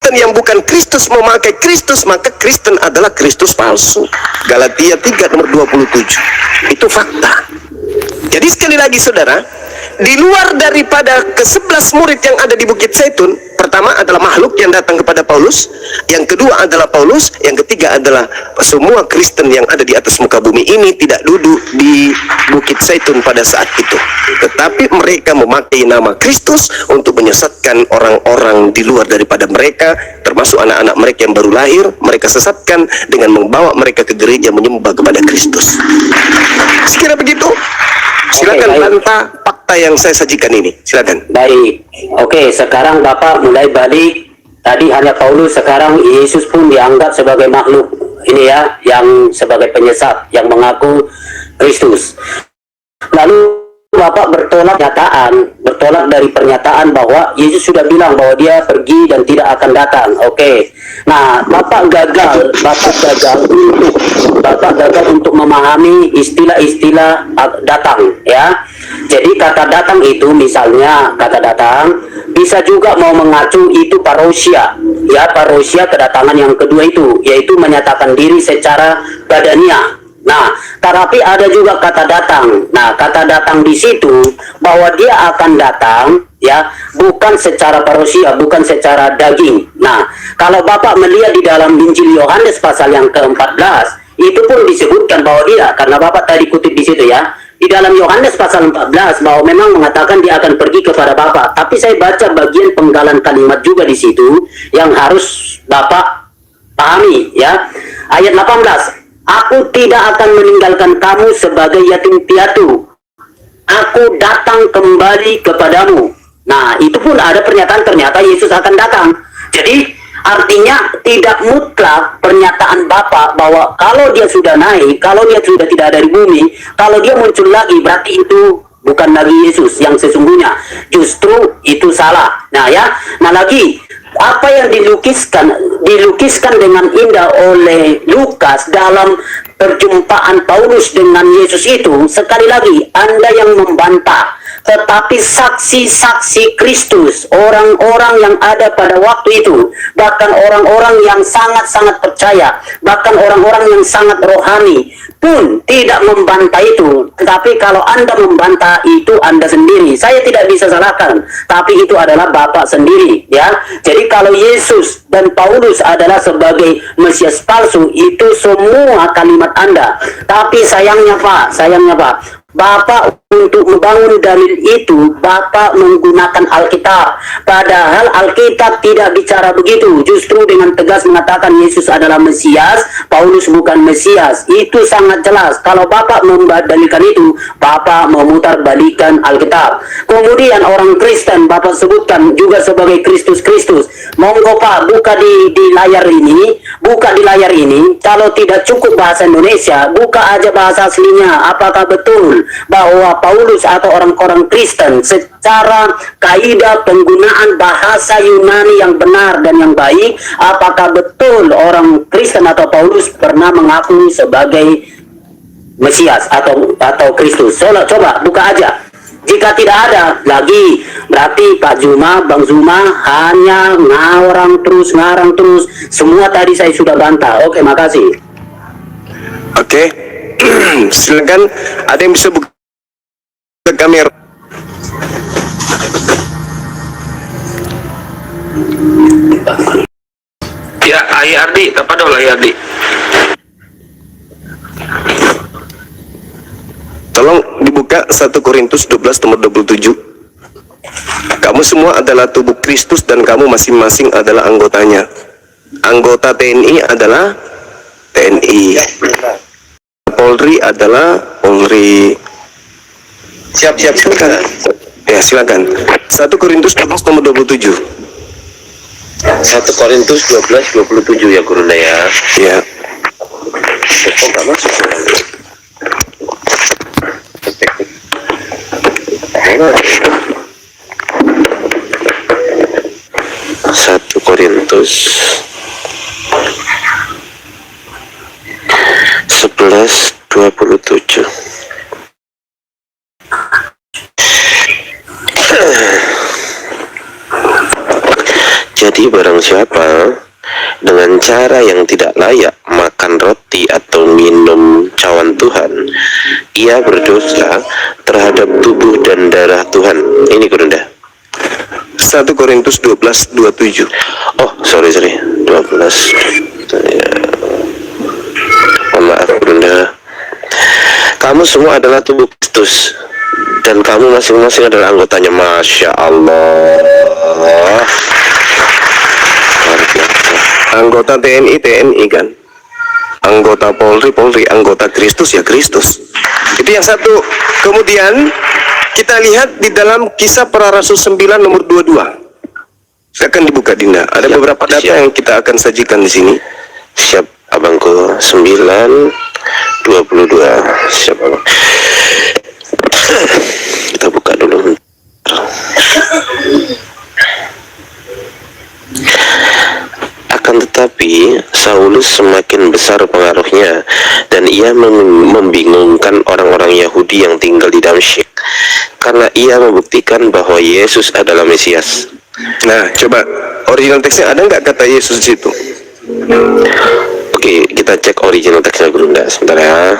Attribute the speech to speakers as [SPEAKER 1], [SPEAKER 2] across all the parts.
[SPEAKER 1] Kristen yang bukan Kristus memakai Kristus, maka Kristen adalah Kristus palsu. Galatia 3 nomor 27. Itu fakta. Jadi sekali lagi saudara, di luar daripada ke-11 murid yang ada di Bukit Zaitun, pertama adalah makhluk yang datang kepada Paulus, yang kedua adalah Paulus, yang ketiga adalah semua Kristen yang ada di atas muka bumi ini tidak duduk di Bukit Zaitun pada saat itu, tetapi mereka memakai nama Kristus untuk menyesatkan orang-orang di luar daripada mereka, termasuk anak-anak mereka yang baru lahir. Mereka sesatkan dengan membawa mereka ke gereja menyembah kepada Kristus. Sekira begitu, silakan bantah fakta yang saya sajikan ini, silakan.
[SPEAKER 2] Baik, oke, sekarang Bapak mulai balik. Tadi hanya Paulus, sekarang Yesus pun dianggap sebagai makhluk ini ya, yang sebagai penyesat, yang mengaku Kristus. Lalu Bapak bertolak dari pernyataan bahwa Yesus sudah bilang bahwa dia pergi dan tidak akan datang. Oke. Nah, Bapak gagal untuk memahami istilah-istilah datang ya. Jadi kata datang itu, misalnya kata datang bisa juga mau mengacu itu parousia. Ya, parousia kedatangan yang kedua itu, yaitu menyatakan diri secara badaniah. Nah, tetapi ada juga kata datang. Nah, kata datang di situ bahwa dia akan datang ya, bukan secara parousia, bukan secara daging. Nah, kalau Bapak melihat di dalam Injil Yohanes pasal yang ke-14, itu pun disebutkan bahwa dia, karena Bapak tadi kutip di situ ya, di dalam Yohanes pasal 14 bahwa memang mengatakan dia akan pergi kepada Bapa. Tapi saya baca bagian penggalan kalimat juga di situ yang harus Bapak pahami ya. Ayat 18. Aku tidak akan meninggalkan kamu sebagai yatim piatu. Aku datang kembali kepadamu. Nah, itu pun ada pernyataan ternyata Yesus akan datang. Jadi, artinya tidak mutlak pernyataan Bapak bahwa kalau dia sudah naik, kalau dia sudah tidak ada di bumi, kalau dia muncul lagi, berarti itu bukan Nabi Yesus yang sesungguhnya. Justru itu salah. Nah ya, nah lagi, apa yang dilukiskan dengan indah oleh Lukas dalam perjumpaan Paulus dengan Yesus itu, sekali lagi Anda yang membantah, tetapi saksi-saksi Kristus, orang-orang yang ada pada waktu itu, bahkan orang-orang yang sangat-sangat percaya, bahkan orang-orang yang sangat rohani pun tidak membantah itu. Tetapi kalau Anda membantah, itu Anda sendiri. Saya tidak bisa salahkan, tapi itu adalah Bapak sendiri ya. Jadi kalau Yesus dan Paulus adalah sebagai Mesias palsu, itu semua kalimat Anda. Tapi sayangnya Pak, Bapak untuk membangun dalil itu, Bapak menggunakan Alkitab. Padahal Alkitab tidak bicara begitu. Justru dengan tegas mengatakan Yesus adalah Mesias, Paulus bukan Mesias. Itu sangat jelas. Kalau Bapak membandingkan itu, Bapak memutarbalikan Alkitab. Kemudian orang Kristen Bapak sebutkan juga sebagai Kristus. Monggo Pak, buka di layar ini. Kalau tidak cukup bahasa Indonesia, buka aja bahasa aslinya. Apakah betul bahwa Paulus atau orang-orang Kristen secara kaidah penggunaan bahasa Yunani yang benar dan yang baik, apakah betul orang Kristen atau Paulus pernah mengaku sebagai Mesias atau Kristus? Coba buka aja. Jika tidak ada lagi, berarti Pak Zuma, Bang Zuma hanya ngarang terus. Semua tadi saya sudah bantah. Oke, makasih.
[SPEAKER 1] Oke. Silakan, ada yang bisa buka kamera.
[SPEAKER 3] Ya, Ayah Ardi, apa dong Ayah Ardi?
[SPEAKER 1] Tolong dibuka 1 Korintus 12 nomor 27. Kamu semua adalah tubuh Kristus dan kamu masing-masing adalah anggotanya. Anggota TNI adalah TNI. Polri adalah Polri. Siap. Silakan. Ya, silakan. 1 Korintus 12 nomor 27.
[SPEAKER 3] 1 Korintus 12:27 ya Gurunda ya.
[SPEAKER 1] Ya.
[SPEAKER 3] Kok nggak masuk?
[SPEAKER 1] 1 Korintus 11:27.
[SPEAKER 3] Jadi barang siapa dengan cara yang tidak layak makan roti atau minum cawan Tuhan, ia berdosa terhadap tubuh dan darah Tuhan. Ini Gurunda.
[SPEAKER 1] 1 Korintus 12:27.
[SPEAKER 3] Oh, sorry 12. Mohon maaf Gurunda. Kamu semua adalah tubuh Kristus dan kamu masing-masing adalah anggotanya. Masya Allah.
[SPEAKER 1] Anggota TNI, TNI kan. Anggota Polri, Polri. Anggota Kristus, ya Kristus. Itu yang satu. Kemudian kita lihat di dalam Kisah Para Rasul 9 nomor 22. Silakan dibuka Dinda. Ada beberapa data yang kita akan sajikan di sini.
[SPEAKER 3] Siap abangku. 9:22. Siap abang. Kita buka dulu. Akan tetapi Saulus semakin besar pengaruhnya dan ia membingungkan orang-orang Yahudi yang tinggal di Damsyik karena ia membuktikan bahwa Yesus adalah Mesias.
[SPEAKER 1] Nah, coba original teksnya ada nggak kata Yesus di situ?
[SPEAKER 3] Oke, kita cek original teksnya dulu, sebentar ya.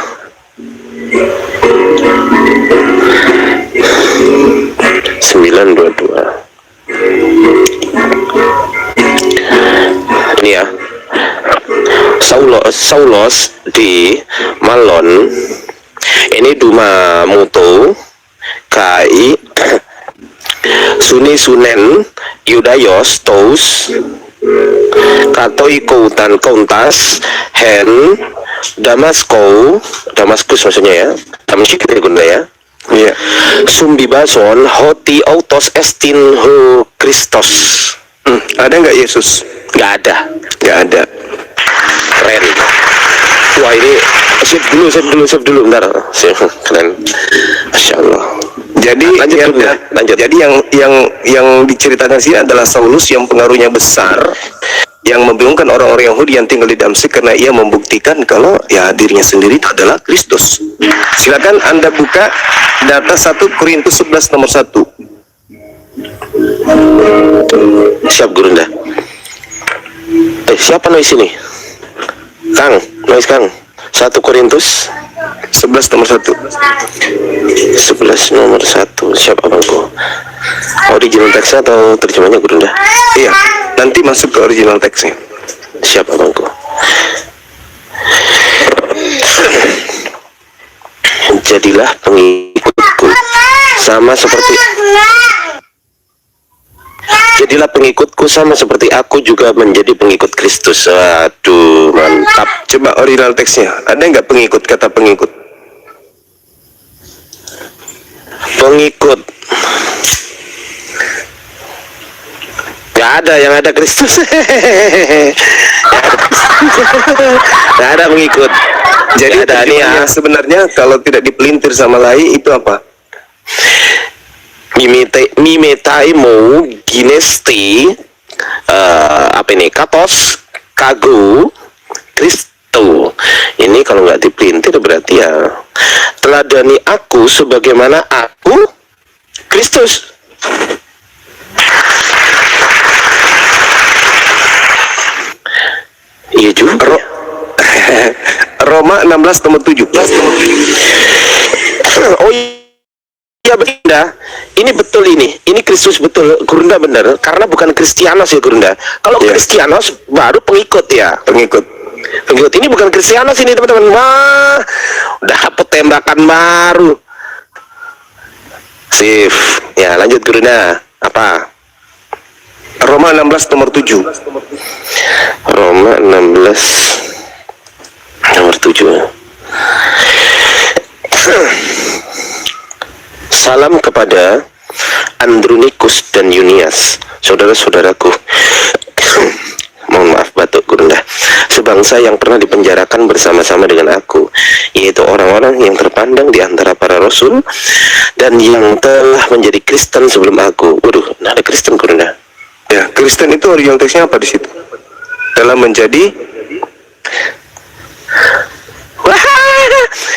[SPEAKER 3] Ini ya, Saulos di Malon ini Duma Muto Kai Suni Sunen Yudayos Tous Katoi Koutan Kontas Hen Damaskus maksudnya ya, Damaskus ya Gunda ya.
[SPEAKER 1] Iya.
[SPEAKER 3] Sumbibason Hoti Autos Estin Ho Kristos.
[SPEAKER 1] Ada nggak Yesus?
[SPEAKER 3] Nggak ada.
[SPEAKER 1] Nggak ada.
[SPEAKER 3] Keren. Wah ini save dulu bentar. Keren. Masya Allah.
[SPEAKER 1] Jadi
[SPEAKER 3] lanjut.
[SPEAKER 1] Jadi yang diceritakan sini adalah Saulus yang pengaruhnya besar, yang membingungkan orang-orang Yahudi yang tinggal di Damsyik karena ia membuktikan kalau ya dirinya sendiri itu adalah Kristus. Silakan Anda buka data 1 Korintus 11 nomor 1.
[SPEAKER 3] Siap Gurunda. Siapa noise ini? Kang. 1 Korintus
[SPEAKER 1] 11 nomor 1.
[SPEAKER 3] 11 nomor 1. Siap abangku. Original teksnya atau terjemahnya Gurunda?
[SPEAKER 1] Iya, nanti masuk ke original teksnya.
[SPEAKER 3] Siap abangku. Jadilah pengikutku sama seperti aku juga menjadi pengikut Kristus. Aduh, mantap.
[SPEAKER 1] Coba original teksnya. Ada nggak pengikut, kata pengikut?
[SPEAKER 3] Pengikut. Gak ada, yang ada Kristus. Gak ada pengikut.
[SPEAKER 1] Jadi
[SPEAKER 3] ada nih ya.
[SPEAKER 1] Sebenarnya kalau tidak dipelintir sama lain itu apa?
[SPEAKER 3] Mimetaimo ginesti apa ini? Katos kagu Kristo. Ini kalau nggak dipelintir berarti ya teladani aku sebagaimana aku Kristus. Iya juga.
[SPEAKER 1] Roma 16 nomor 7.
[SPEAKER 3] Oh iya Gurunda, ini betul ini Kristus betul Gurunda, benar, karena bukan Kristianos ya Gurunda. Kalau Kristianos baru pengikut ya. Pengikut ini bukan Kristianos ini teman-teman. Wah, udah dapet tembakan baru. Sip. Ya lanjut Gurunda. Apa?
[SPEAKER 1] Roma 16 nomor 7.
[SPEAKER 3] Roma 16 nomor 7. Salam kepada Andronikus dan Yunias, saudara-saudaraku. Mohon maaf batuk Gurunda. Sebangsa yang pernah dipenjarakan bersama-sama dengan aku, yaitu orang-orang yang terpandang di antara para rasul dan yang telah menjadi Kristen sebelum aku. Waduh, nah ada Kristen Gurunda.
[SPEAKER 1] Ya, Kristen itu original teksnya apa di situ? Dalam menjadi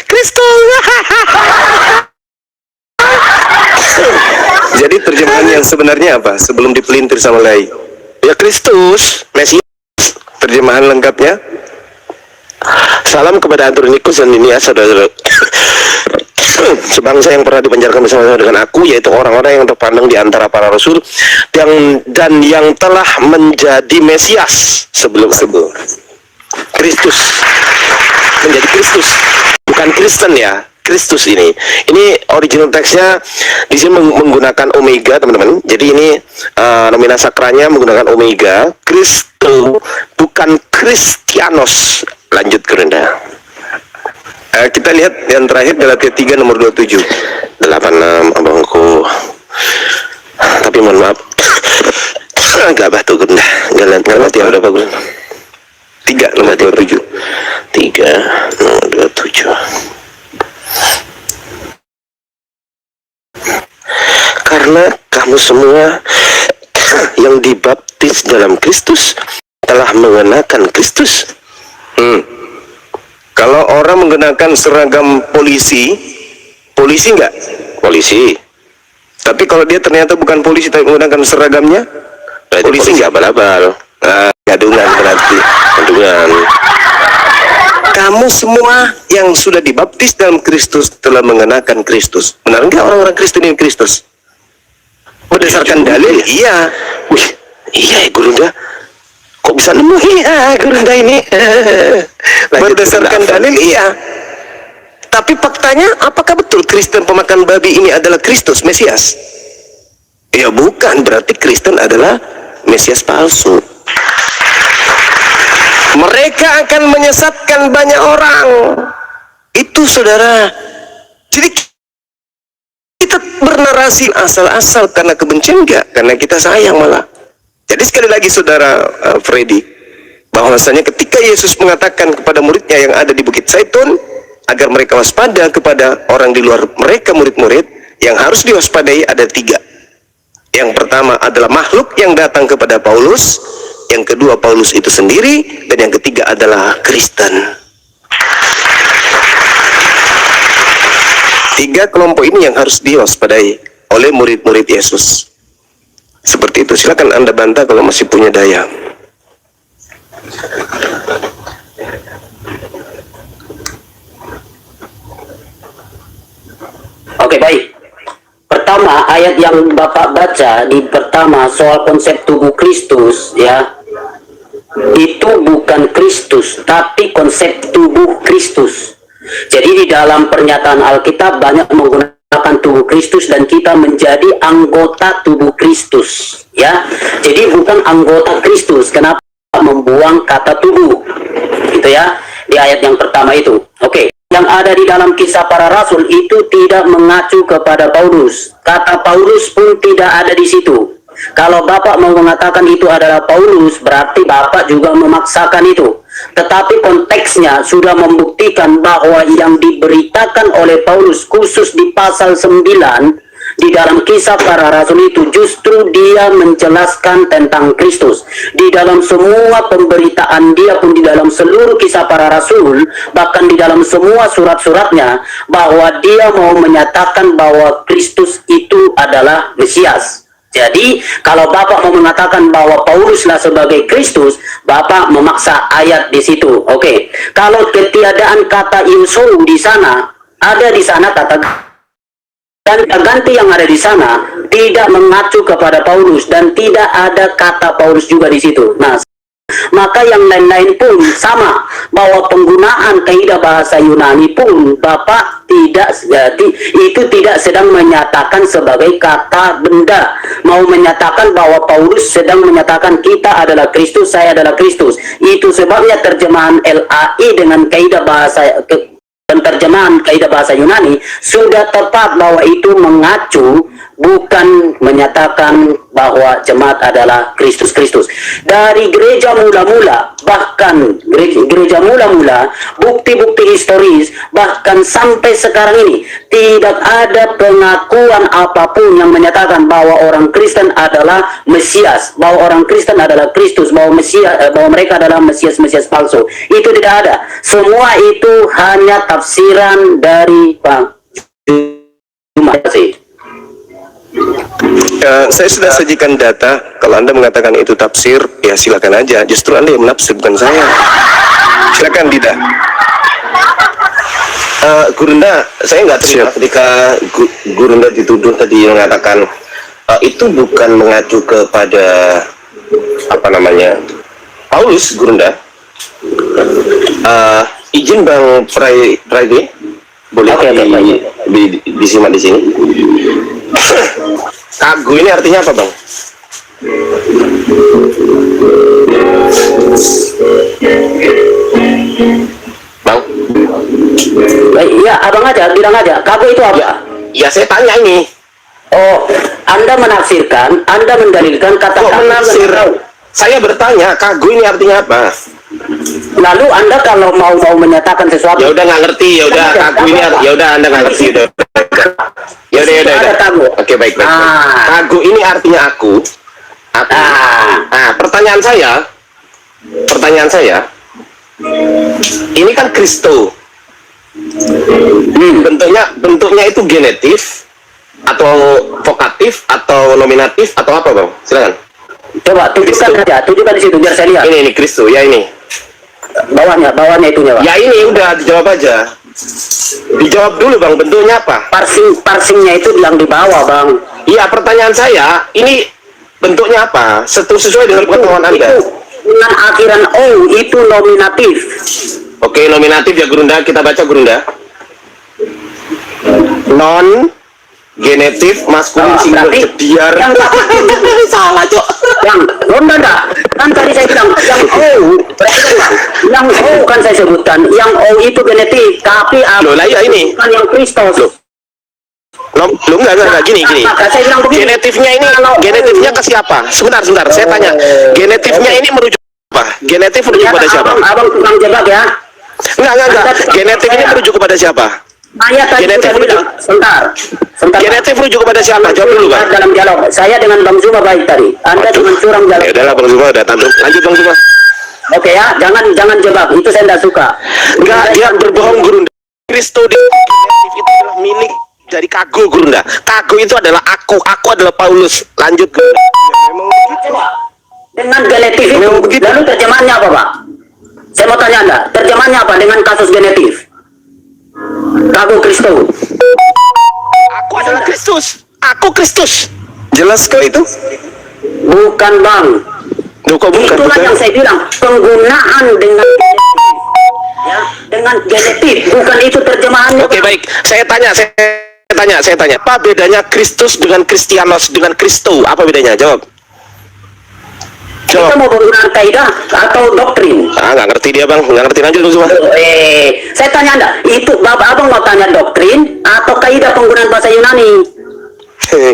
[SPEAKER 3] Kristus.
[SPEAKER 1] Jadi terjemahan yang sebenarnya apa? Sebelum dipelintir sama lain.
[SPEAKER 3] Ya Kristus, Mesias, terjemahan lengkapnya. Salam kepada Andronikus dan Yunias, saudara-saudara sebangsa yang pernah dipenjarakan bersama-sama dengan aku, yaitu orang-orang yang terpandang di antara para rasul dan yang telah menjadi Mesias sebelum aku. Kristus, menjadi Kristus, bukan Kristen ya. Kristus ini original teksnya di sini menggunakan omega, teman-teman. Jadi ini nomina sakranya menggunakan omega. Kristo, bukan Kristianos. Lanjut ke rendah. Kita lihat yang terakhir Galatia 3 nomor 27. 86 abangku. Tapi mohon maaf. Agak batuk rendah. Galatia berapa bulan? 3 nomor 27. 3 nomor 27. Karena kamu semua yang dibaptis dalam Kristus telah mengenakan Kristus.
[SPEAKER 1] Kalau orang menggunakan seragam polisi enggak?
[SPEAKER 3] Polisi.
[SPEAKER 1] Tapi kalau dia ternyata bukan polisi tapi menggunakan seragamnya,
[SPEAKER 3] Berarti
[SPEAKER 1] polisi enggak?
[SPEAKER 3] abal-abal.
[SPEAKER 1] Gadungan berarti.
[SPEAKER 3] Gadungan.
[SPEAKER 1] Kamu semua yang sudah dibaptis dalam Kristus telah mengenakan Kristus. Benar enggak orang-orang Kristen ini Kristus? Berdasarkan dalil, iya.
[SPEAKER 3] Wih, iya ya Gurunda. Kok bisa nemu?
[SPEAKER 1] Iya, Gurunda ini. Berdasarkan dalil, iya. Tapi faktanya, apakah betul Kristen pemakan babi ini adalah Kristus, Mesias? Ya bukan, berarti Kristen adalah Mesias palsu. Mereka akan menyesatkan banyak orang. Itu saudara. Jadi kita bernarasi asal-asal karena kebencian enggak? Karena kita sayang malah. Jadi sekali lagi saudara Freddy, bahwasanya ketika Yesus mengatakan kepada muridnya yang ada di Bukit Zaitun agar mereka waspada kepada orang di luar mereka, murid-murid, yang harus diwaspadai ada 3. Yang pertama adalah makhluk yang datang kepada Paulus, yang kedua Paulus itu sendiri, dan yang ketiga adalah Kristen. 3 kelompok ini yang harus diwaspadai oleh murid-murid Yesus. Seperti itu. Silakan Anda bantah kalau masih punya daya.
[SPEAKER 2] Oke, baik. Pertama, ayat yang Bapak baca di pertama soal konsep tubuh Kristus, ya, itu bukan Kristus, tapi konsep tubuh Kristus. Jadi di dalam pernyataan Alkitab banyak menggunakan tubuh Kristus dan kita menjadi anggota tubuh Kristus, ya. Jadi bukan anggota Kristus. Kenapa membuang kata tubuh? Gitu ya, di ayat yang pertama itu. Oke. Yang ada di dalam Kisah Para Rasul itu tidak mengacu kepada Paulus. Kata Paulus pun tidak ada di situ. Kalau Bapak mau mengatakan itu adalah Paulus, berarti Bapak juga memaksakan itu. Tetapi konteksnya sudah membuktikan bahwa yang diberitakan oleh Paulus khusus di pasal 9 di dalam Kisah Para Rasul itu justru dia menjelaskan tentang Kristus. Di dalam semua pemberitaan dia pun di dalam seluruh Kisah Para Rasul, bahkan di dalam semua surat-suratnya, bahwa dia mau menyatakan bahwa Kristus itu adalah Mesias. Jadi, kalau Bapak mau mengatakan bahwa Pauluslah sebagai Kristus, Bapak memaksa ayat di situ. Oke. Kalau ketiadaan kata insou di sana, ada di sana kata dan ganti yang ada di sana tidak mengacu kepada Paulus dan tidak ada kata Paulus juga di situ. Nah, maka yang lain-lain pun sama, bahwa penggunaan kaidah bahasa Yunani pun Bapak itu tidak sedang menyatakan sebagai kata benda. Mau menyatakan bahwa Paulus sedang menyatakan kita adalah Kristus, saya adalah Kristus. Itu sebabnya terjemahan LAI dengan kaidah bahasa penterjemahan kaidah bahasa Yunani sudah tepat bahwa itu mengacu, bukan menyatakan bahwa jemaat adalah Kristus. Dari gereja mula-mula, bahkan gereja mula-mula, bukti-bukti historis, bahkan sampai sekarang ini tidak ada pengakuan apapun yang menyatakan bahwa orang Kristen adalah Mesias, bahwa orang Kristen adalah Kristus, bahwa mereka adalah Mesias palsu. Itu tidak ada. Semua itu hanya tafsiran dari Pak Juma.
[SPEAKER 1] Saya sudah sajikan data. Kalau Anda mengatakan itu tafsir, ya silakan aja. Justru Anda yang menafsir, bukan saya. Silakan Dida. Gurunda, saya nggak terima ketika Gurunda dituduh tadi mengatakan itu bukan mengacu kepada apa namanya Paulus. Gurunda, izin Bang Friday, boleh disimak di sini. Kagu ini artinya apa, Bang? Bang?
[SPEAKER 2] Iya, abang aja, bilang aja. Kagu itu apa?
[SPEAKER 1] Ya saya tanya ini.
[SPEAKER 2] Oh, Anda menafsirkan, Anda mendalilkan kata
[SPEAKER 1] Kok
[SPEAKER 2] kagu.
[SPEAKER 1] menafsir? Saya bertanya, kagu ini artinya apa?
[SPEAKER 2] Lalu Anda kalau mau menyatakan sesuatu,
[SPEAKER 1] Ya udah nggak ngerti, ya udah kagu ini, ya udah Anda nggak ngerti, udah. Ya udah. Oke, baik. Kagu ini artinya aku. Pertanyaan saya, ini kan Kristo. Bentuknya itu genetif atau vokatif atau nominatif atau apa, Bang? Silakan.
[SPEAKER 2] coba tunjukkan di situ biar saya lihat.
[SPEAKER 1] Ini Kristo, ya ini.
[SPEAKER 2] Bawahnya itunya, Pak.
[SPEAKER 1] Ya ini udah dijawab aja. Dijawab dulu, Bang, bentuknya apa?
[SPEAKER 2] Parsingnya itu yang di bawah, Bang.
[SPEAKER 1] Iya, pertanyaan saya, ini bentuknya apa? Sesuai dengan pengetahuan Anda.
[SPEAKER 2] Itu dengan akhiran O itu nominatif.
[SPEAKER 1] Oke, nominatif ya, Gurunda. Kita baca, Gurunda. Non genetif maskulin singular jediar. Salah, Cok.
[SPEAKER 2] Yang enggak. Kan tadi saya bilang yang O kan saya sebutkan. Yang O itu genetif, tapi
[SPEAKER 1] Loh, lah ya ini.
[SPEAKER 2] bukan yang Kristus.
[SPEAKER 1] Lo enggak gini.
[SPEAKER 2] Maka saya bilang begini,
[SPEAKER 1] Genetifnya ke siapa? Sebentar, saya tanya. Genetifnya ini merujuk apa? Genetif merujuk pada siapa?
[SPEAKER 2] Abang tukang jebak ya.
[SPEAKER 1] Enggak. Genetif ini merujuk kepada siapa?
[SPEAKER 2] Saya tadi
[SPEAKER 1] Genetif
[SPEAKER 2] sudah bilang, sebentar.
[SPEAKER 1] Genetif merujuk kepada siapa? Jawab dulu, Bang.
[SPEAKER 2] Dalam dialog, saya dengan Bang Zuma baik tadi. Anda cuma curang jalan.
[SPEAKER 1] Ya udahlah, Bang Zuma udah tanduk. Lanjut, Bang Zuma.
[SPEAKER 2] Oke ya, jangan jebak. Itu saya tidak suka.
[SPEAKER 1] Enggak, dia berbohong, Gurunda. Kristo di genetif itu adalah milik dari Kagu, Gurunda. Kagu itu adalah aku adalah Paulus. Lanjut, Gurunda. Memang begitu.
[SPEAKER 2] Dengan genetif itu, lalu terjemahannya apa, Pak? Saya mau tanya Anda, terjemahannya apa dengan kasus genetif? Kagu Kristo.
[SPEAKER 1] Aku adalah Kristus. Aku Kristus. Jelas kok itu?
[SPEAKER 2] Bukan, Bang.
[SPEAKER 1] Duh, kok bukan?
[SPEAKER 2] Itulah yang saya bilang, penggunaan dengan genetif. Ya, dengan genetif, bukan itu terjemahannya.
[SPEAKER 1] Oke, baik. Saya tanya. Apa bedanya Kristus dengan Kristianos dengan Kristo? Apa bedanya? Jawab.
[SPEAKER 2] Kita mau menggunakan kaidah atau doktrin?
[SPEAKER 1] Nggak ngerti dia, Bang. Nggak ngerti, lanjut semua.
[SPEAKER 2] Saya tanya Anda, itu Abang mau tanya doktrin atau kaidah penggunaan bahasa Yunani?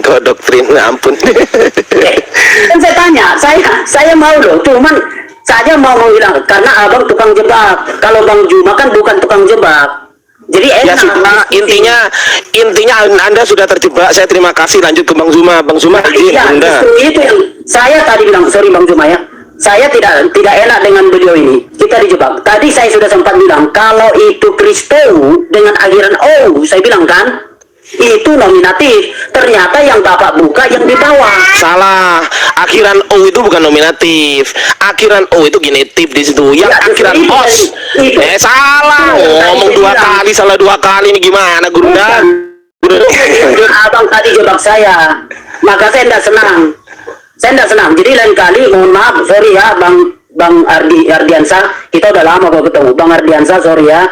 [SPEAKER 1] Kok doktrin, ampun.
[SPEAKER 2] Kan saya tanya, saya mau loh, cuman saya mau menghilang karena Abang tukang jebak. Kalau Bang Juma kan bukan tukang jebak. Jadi
[SPEAKER 1] Ya
[SPEAKER 2] enak.
[SPEAKER 1] sudah, intinya Anda sudah terjebak. Saya terima kasih. Lanjut ke Bang Zuma. Bang Zuma, izin,
[SPEAKER 2] Iya,
[SPEAKER 1] Bunda.
[SPEAKER 2] justru itu yang saya tadi bilang, sorry Bang Juma ya. Saya tidak enak dengan beliau ini. Kita dijebak. Tadi saya sudah sempat bilang kalau itu Kristo dengan akhiran O, saya bilang kan itu nominatif. Ternyata yang Bapak buka yang di bawah.
[SPEAKER 1] Salah. Akhiran O itu bukan nominatif. Akhiran O itu genetif di situ. Yang
[SPEAKER 2] Ya,
[SPEAKER 1] akhiran
[SPEAKER 2] itu,
[SPEAKER 1] os.
[SPEAKER 2] itu.
[SPEAKER 1] Salah. Ngomong dua kali, salah dua kali. Ini gimana, Gurunda?
[SPEAKER 2] Abang tadi jebak saya, maka saya tidak senang. Jadi lain kali mohon maaf, sorry ya Bang Ardiansa, kita udah lama kok ketemu. Bang Ardiansa, sorry ya,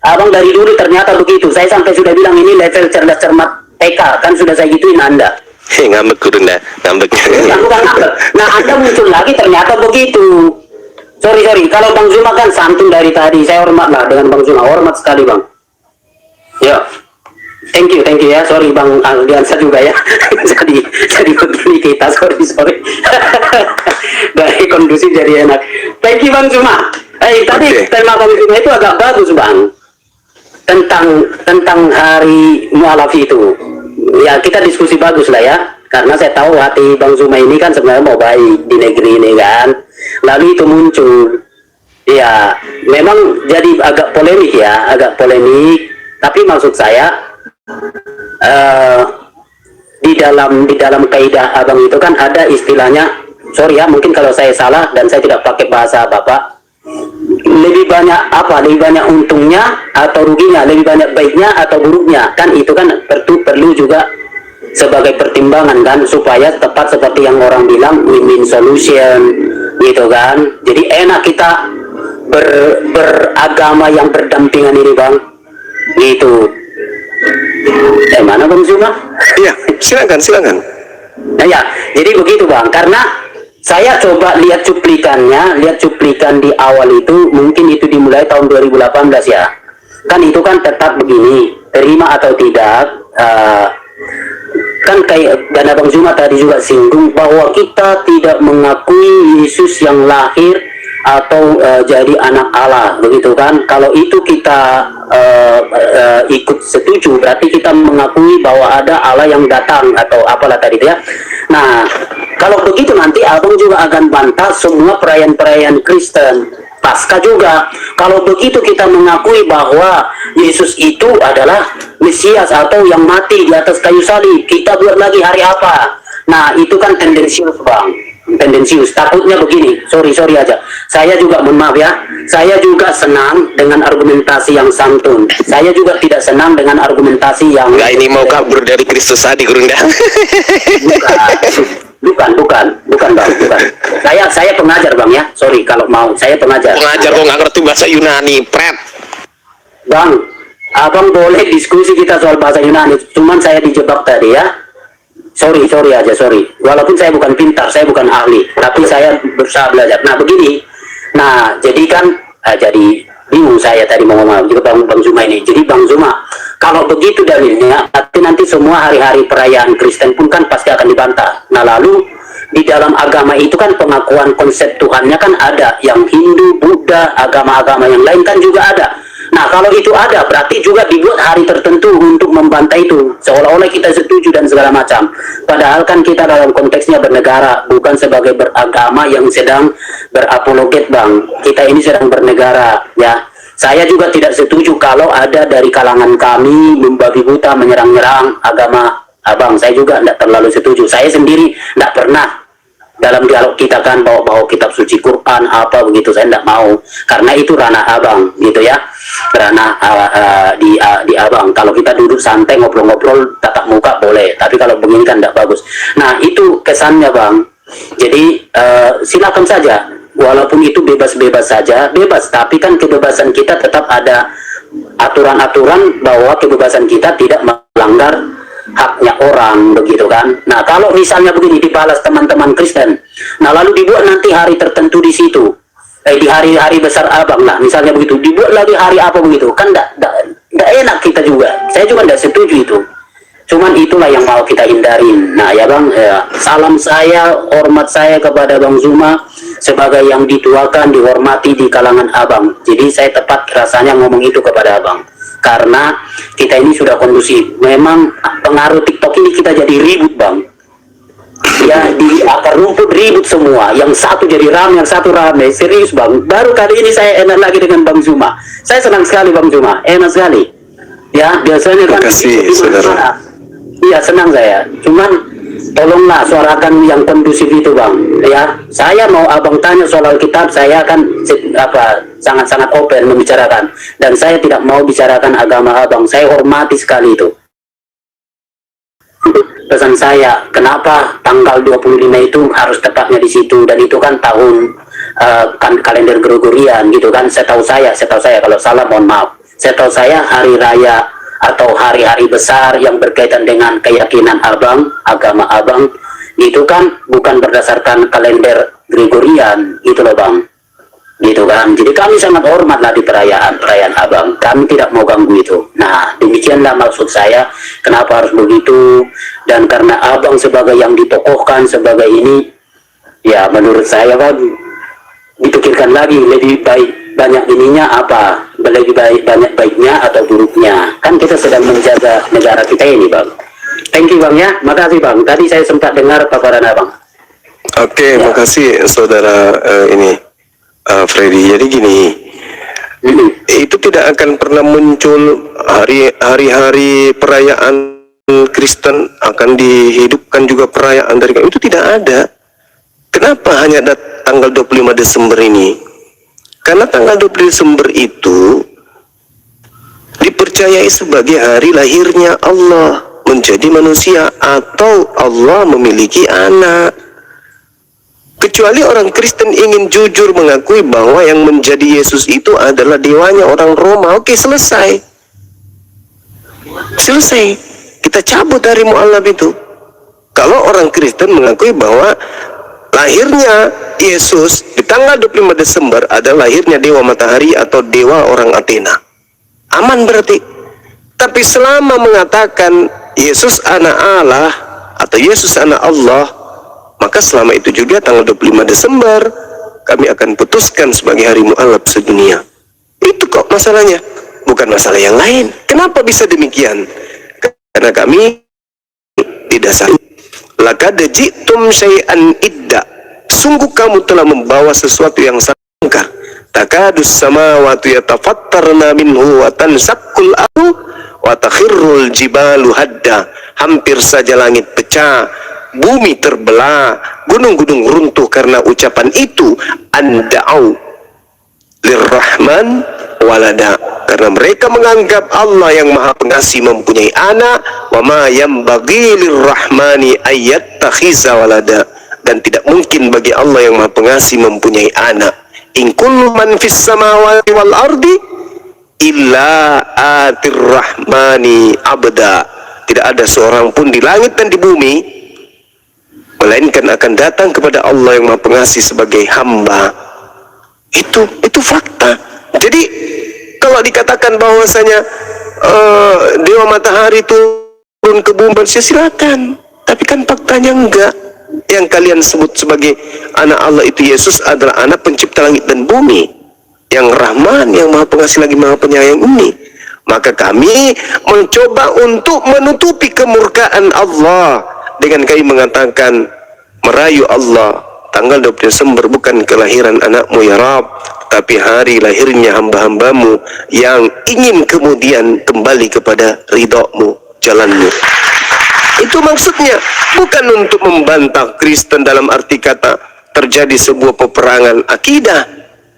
[SPEAKER 2] Abang dari dulu ternyata begitu. Saya sampai sudah bilang ini level cerdas cermat TK, kan sudah saya gituin Anda.
[SPEAKER 1] Ngambek, Gurunda. Ngambek.
[SPEAKER 2] Ya, bukan ngambek. Nah Anda muncul lagi ternyata begitu. Sorry, kalau Bang Zuma kan santun dari tadi, saya hormat lah dengan Bang Zuma, hormat sekali Bang. Ya. Thank you ya. Sorry Bang Aldiansa juga ya. jadi begini kita. Sorry. Dari kondusif jadi enak. Thank you Bang Zuma. Tadi tema Bang Zuma itu agak bagus Bang. Tentang hari mualaf itu. Ya kita diskusi bagus lah ya. Karena saya tahu hati Bang Zuma ini kan sebenarnya mau baik di negeri ini kan. Lalu itu muncul. Ya memang jadi agak polemik. Tapi maksud saya di dalam kaidah abang itu kan ada istilahnya, sorry ya mungkin kalau saya salah dan saya tidak pakai bahasa bapak, lebih banyak apa, lebih banyak untungnya atau ruginya, lebih banyak baiknya atau buruknya, kan itu kan perlu juga sebagai pertimbangan kan, supaya tepat seperti yang orang bilang win-win solution gitu kan. Jadi enak kita beragama yang berdampingan ini bang, gitu. Mana Bang Zuma?
[SPEAKER 1] Iya, silakan.
[SPEAKER 2] Nah ya, jadi begitu bang, karena saya coba lihat cuplikan di awal itu, mungkin itu dimulai tahun 2018 ya. Kan itu kan tetap begini, terima atau tidak, kan kayak dan Abang Zuma tadi juga singgung bahwa kita tidak mengakui Yesus yang lahir atau jadi anak Allah, begitu kan. Kalau itu kita ikut setuju, berarti kita mengakui bahwa ada Allah yang datang atau apalah tadi ya. Nah, kalau begitu nanti Abang juga akan bantah semua perayaan-perayaan Kristen. Pasca juga, kalau begitu kita mengakui bahwa Yesus itu adalah Mesias atau yang mati di atas kayu salib, kita buat lagi hari apa? Nah, itu kan tendensius bang, tendensius. Takutnya begini, sorry aja. Saya juga, mohon maaf ya, saya juga senang dengan argumentasi yang santun. Saya juga tidak senang dengan argumentasi yang...
[SPEAKER 3] Enggak, ini mau kabur dari Kristus tadi, Gurunda.
[SPEAKER 2] Bukan bang, bukan. Saya pengajar bang ya, sorry kalau mau, saya pengajar.
[SPEAKER 3] Pengajar kok nggak ngerti bahasa Yunani, pret.
[SPEAKER 2] Bang, abang boleh diskusi kita soal bahasa Yunani, cuman saya dijebak tadi ya. Sorry aja. Walaupun saya bukan pintar, saya bukan ahli, tapi saya berusaha belajar. Nah begini, jadi kan, jadi bingung saya tadi mau ngomong juga bang Zuma ini. Jadi Bang Zuma, kalau begitu dalilnya, nanti semua hari-hari perayaan Kristen pun kan pasti akan dibantah. Nah lalu di dalam agama itu kan pengakuan konsep Tuhannya kan ada, yang Hindu, Buddha, agama-agama yang lain kan juga ada. Nah kalau itu ada, berarti juga dibuat hari tertentu untuk membantah itu, seolah-olah kita setuju dan segala macam. Padahal kan kita dalam konteksnya bernegara, bukan sebagai beragama yang sedang berapologet bang. Kita ini sedang bernegara ya. Saya juga tidak setuju kalau ada dari kalangan kami membabi buta menyerang-nyerang agama abang. Saya juga tidak terlalu setuju. Saya sendiri tidak pernah dalam dialog kita kan bawa kitab suci Quran apa begitu, saya tidak mau, karena itu ranah abang gitu ya, ranah di abang. Kalau kita duduk santai ngobrol-ngobrol tatap muka boleh, tapi kalau begini kan tidak bagus. Nah itu kesannya bang. Jadi silakan saja, walaupun itu bebas-bebas saja, bebas, tapi kan kebebasan kita tetap ada aturan-aturan bahwa kebebasan kita tidak melanggar haknya orang, begitu kan. Nah kalau misalnya begini dibalas teman-teman Kristen, nah lalu dibuat nanti hari tertentu di situ, di hari-hari besar abang lah misalnya begitu, dibuat lagi hari apa begitu, kan tidak enak kita juga. Saya juga tidak setuju itu. Cuman itulah yang mau kita hindarin. Nah ya bang, salam saya, hormat saya kepada Bang Zuma sebagai yang dituakan, dihormati di kalangan abang. Jadi saya tepat rasanya ngomong itu kepada abang, karena kita ini sudah kondusif. Memang pengaruh TikTok ini kita jadi ribut bang. Ya di akar rumput ribut semua. Yang satu jadi ramai, yang satu ramai. Serius bang. Baru kali ini saya enak lagi dengan Bang Zuma. Saya senang sekali Bang Zuma. Enak sekali. Ya biasanya kan.
[SPEAKER 3] Terima kasih saudara.
[SPEAKER 2] Iya senang saya. Cuman tolonglah suarakan yang kondusif itu bang. Ya saya mau abang tanya soal Alkitab, saya akan sangat-sangat open membicarakan, dan saya tidak mau bicarakan agama abang. Saya hormati sekali itu. Pesan saya, kenapa tanggal 25 itu harus tepatnya di situ, dan itu kan tahun kan kalender Gregorian gitu kan. Setahu saya kalau salah mohon maaf. Setahu saya hari raya atau hari-hari besar yang berkaitan dengan keyakinan abang, agama abang, itu kan bukan berdasarkan kalender Gregorian gitu loh bang, gitu kan. Jadi kami sangat hormat lah di perayaan abang, kami tidak mau ganggu itu. Nah demikianlah maksud saya, kenapa harus begitu. Dan karena abang sebagai yang ditokohkan sebagai ini, ya menurut saya bang, dipikirkan lagi lebih baik banyak ininya apa, lebih baik banyak baiknya atau buruknya. Kan kita sedang menjaga negara kita ini bang. Thank you bang ya, makasih bang. Tadi saya sempat dengar paparan abang.
[SPEAKER 1] Oke,
[SPEAKER 2] Ya.
[SPEAKER 1] makasih saudara Freddy. Jadi gini, itu tidak akan pernah muncul hari-hari perayaan Kristen akan dihidupkan juga perayaan dari kami. Itu tidak ada. Kenapa hanya ada tanggal 25 Desember ini? Karena tanggal 25 Desember itu dipercayai sebagai hari lahirnya Allah menjadi manusia, atau Allah memiliki anak. Kecuali orang Kristen ingin jujur mengakui bahwa yang menjadi Yesus itu adalah dewanya orang Roma. Oke, selesai. Selesai. Kita cabut hari mu'allaf itu. Kalau orang Kristen mengakui bahwa lahirnya Yesus di tanggal 25 Desember adalah lahirnya dewa matahari atau dewa orang Athena, aman berarti. Tapi selama mengatakan Yesus anak Allah atau Yesus anak Allah, maka selama itu juga tanggal 25 Desember kami akan putuskan sebagai hari mu'allaf sedunia. Itu kok masalahnya, bukan masalah yang lain. Kenapa bisa demikian? Karena kami didasari laqad ji'tum syai'an idda, sungguh kamu telah membawa sesuatu yang sangat mungkar. Takadus samawati yatafattarna minhu wa tansaqqul ardu wa takhirrul jibalu hadda, hampir saja langit pecah, bumi terbelah, gunung-gunung runtuh karena ucapan itu. Anda'au lirrahman walada, karena mereka menganggap Allah yang maha pengasih mempunyai anak. Wa ma yambaghi lirrahmani ayyattakhiza walada, dan tidak mungkin bagi Allah yang maha pengasih mempunyai anak. In kullu man fis samawati wal ardi illa atir rahmani abda, tidak ada seorang pun di langit dan di bumi melainkan akan datang kepada Allah yang maha pengasih sebagai hamba. Itu fakta. Jadi kalau dikatakan bahwasanya dewa matahari turun ke bumi, silakan. Tapi kan faktanya enggak. Yang kalian sebut sebagai anak Allah itu Yesus adalah anak pencipta langit dan bumi, yang Rahman, yang maha pengasih lagi maha penyayang ini. Maka kami mencoba untuk menutupi kemurkaan Allah dengan kami mengatakan merayu Allah. Tanggal 20 Desember bukan kelahiran anakmu ya Rabb, tapi hari lahirnya hamba-hambamu yang ingin kemudian kembali kepada ridhomu, jalanmu. Itu maksudnya, bukan untuk membantah Kristen dalam arti kata terjadi sebuah peperangan akidah.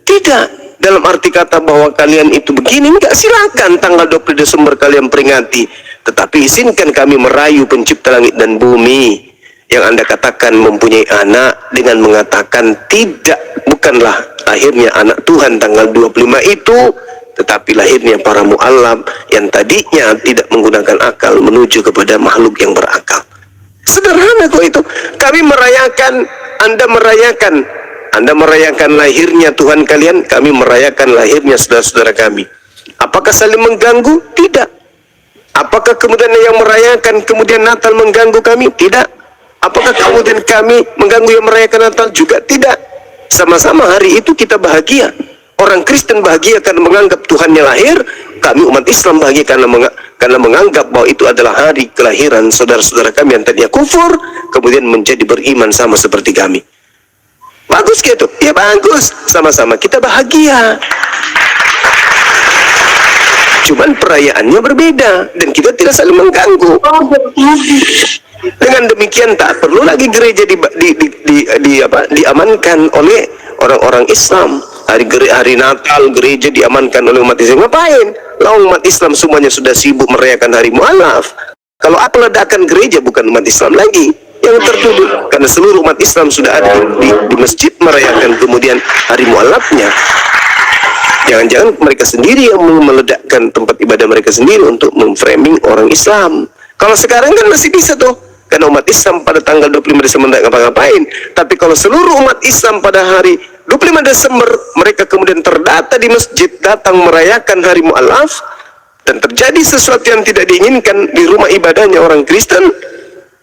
[SPEAKER 1] Tidak, dalam arti kata bahwa kalian itu begini, enggak, silakan tanggal 20 Desember kalian peringati. Tetapi izinkan kami merayu pencipta langit dan bumi yang Anda katakan mempunyai anak dengan mengatakan tidak, bukanlah lahirnya anak Tuhan tanggal 25 itu, tetapi lahirnya para mu'allaf yang tadinya tidak menggunakan akal menuju kepada makhluk yang berakal. Sederhana kok itu. Kami merayakan, Anda merayakan lahirnya Tuhan kalian, kami merayakan lahirnya saudara-saudara kami. Apakah saling mengganggu? Tidak. Apakah kemudian yang merayakan kemudian Natal mengganggu kami? Tidak. Apakah kemudian kami mengganggu yang merayakan Natal? Juga tidak. Sama-sama hari itu kita bahagia. Orang Kristen bahagia karena menganggap Tuhannya lahir. Kami umat Islam bahagia karena menganggap bahwa itu adalah hari kelahiran saudara-saudara kami yang tadinya kufur, kemudian menjadi beriman sama seperti kami. Bagus gitu? Ya bagus. Sama-sama kita bahagia. Cuman perayaannya berbeda dan kita tidak saling mengganggu. Dengan demikian tak perlu lagi gereja diamankan oleh orang-orang Islam. Hari Natal gereja diamankan oleh umat Islam. Ngapain? Lalu umat Islam semuanya sudah sibuk merayakan hari mu'allaf. Kalau apa ledakan gereja bukan umat Islam lagi yang tertuduh, karena seluruh umat Islam sudah ada di masjid merayakan kemudian hari mu'allafnya. Jangan-jangan mereka sendiri yang meledakkan tempat ibadah mereka sendiri untuk memframing orang Islam. Kalau sekarang kan masih bisa tuh, karena umat Islam pada tanggal 25 Desember tidak ngapa-ngapain. Tapi kalau seluruh umat Islam pada hari 25 Desember mereka kemudian terdata di masjid, datang merayakan hari mu'allaf, dan terjadi sesuatu yang tidak diinginkan di rumah ibadahnya orang Kristen,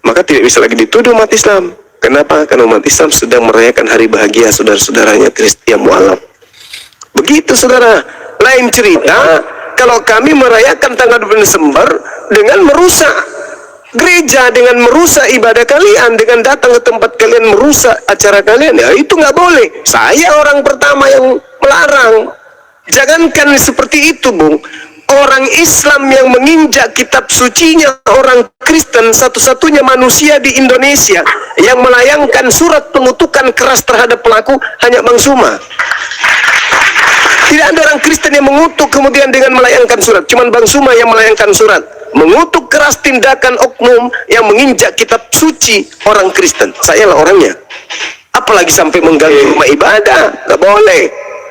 [SPEAKER 1] maka tidak bisa lagi dituduh umat Islam. Kenapa? Karena umat Islam sedang merayakan hari bahagia saudara-saudaranya Kristen mu'allaf. Begitu saudara. Lain cerita kalau kami merayakan tanggal 20 Desember dengan merusak gereja, dengan merusak ibadah kalian, dengan datang ke tempat kalian merusak acara kalian, ya itu nggak boleh. Saya orang pertama yang melarang. Jangankan seperti itu, Bung. orang Islam yang menginjak kitab sucinya orang Kristen, satu-satunya manusia di Indonesia yang melayangkan surat pengutukan keras terhadap pelaku hanya Bang Suma. Tidak ada orang Kristen yang mengutuk kemudian dengan melayangkan surat. Cuman Bang Suma yang melayangkan surat, mengutuk keras tindakan oknum yang menginjak kitab suci orang Kristen. Saya lah orangnya. Apalagi sampai mengganggu rumah ibadah, nggak boleh.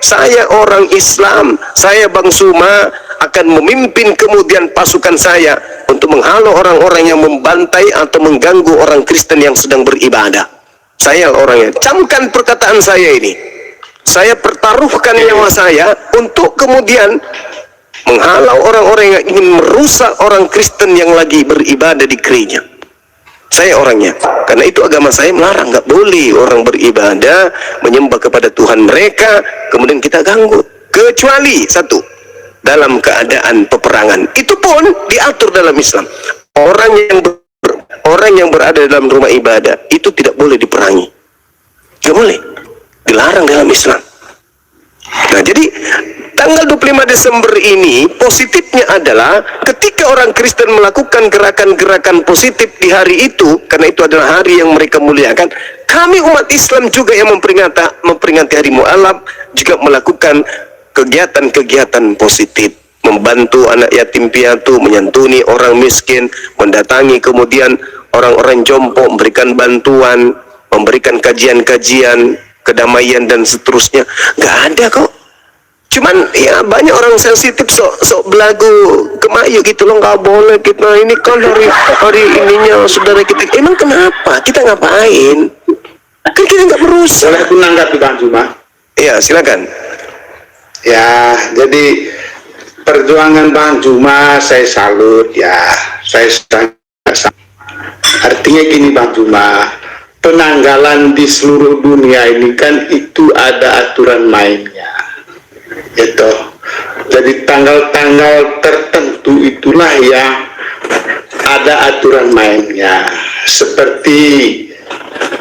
[SPEAKER 1] Saya orang Islam, saya Bang Suma akan memimpin kemudian pasukan saya untuk menghalau orang-orang yang membantai atau mengganggu orang Kristen yang sedang beribadah. Saya orangnya. Camkan perkataan saya ini. Saya pertaruhkan nyawa saya untuk kemudian menghalau orang-orang yang ingin merusak orang Kristen yang lagi beribadah di gereja. Saya orangnya. Karena itu agama saya melarang, nggak boleh orang beribadah menyembah kepada Tuhan mereka kemudian kita ganggu, kecuali satu, dalam keadaan peperangan. Itu pun diatur dalam Islam. Orang yang berada dalam rumah ibadah itu tidak boleh diperangi. Nggak boleh. Dilarang dalam Islam. Nah, jadi tanggal 25 Desember ini positifnya adalah ketika orang Kristen melakukan gerakan-gerakan positif di hari itu, karena itu adalah hari yang mereka muliakan, kami umat Islam juga yang memperingati hari Mu'alaf juga melakukan kegiatan-kegiatan positif, membantu anak yatim piatu, menyantuni orang miskin, mendatangi kemudian orang-orang jompo, memberikan bantuan, memberikan kajian-kajian kedamaian dan seterusnya. Nggak ada kok. Cuman ya banyak orang sensitif sok belagu kemayu gitu loh, nggak boleh kita ini kan hari ininya saudara kita. Emang kenapa? Kita ngapain? Kan kita nggak berusaha.
[SPEAKER 4] Boleh aku nanggapi Bang Juma?
[SPEAKER 1] Iya, silakan.
[SPEAKER 4] Ya, jadi perjuangan Bang Juma saya salut ya. Saya sangat salut. Artinya gini Bang Juma, penanggalan di seluruh dunia ini kan itu ada aturan mainnya, gitu. Jadi tanggal-tanggal tertentu itulah yang ada aturan mainnya. Seperti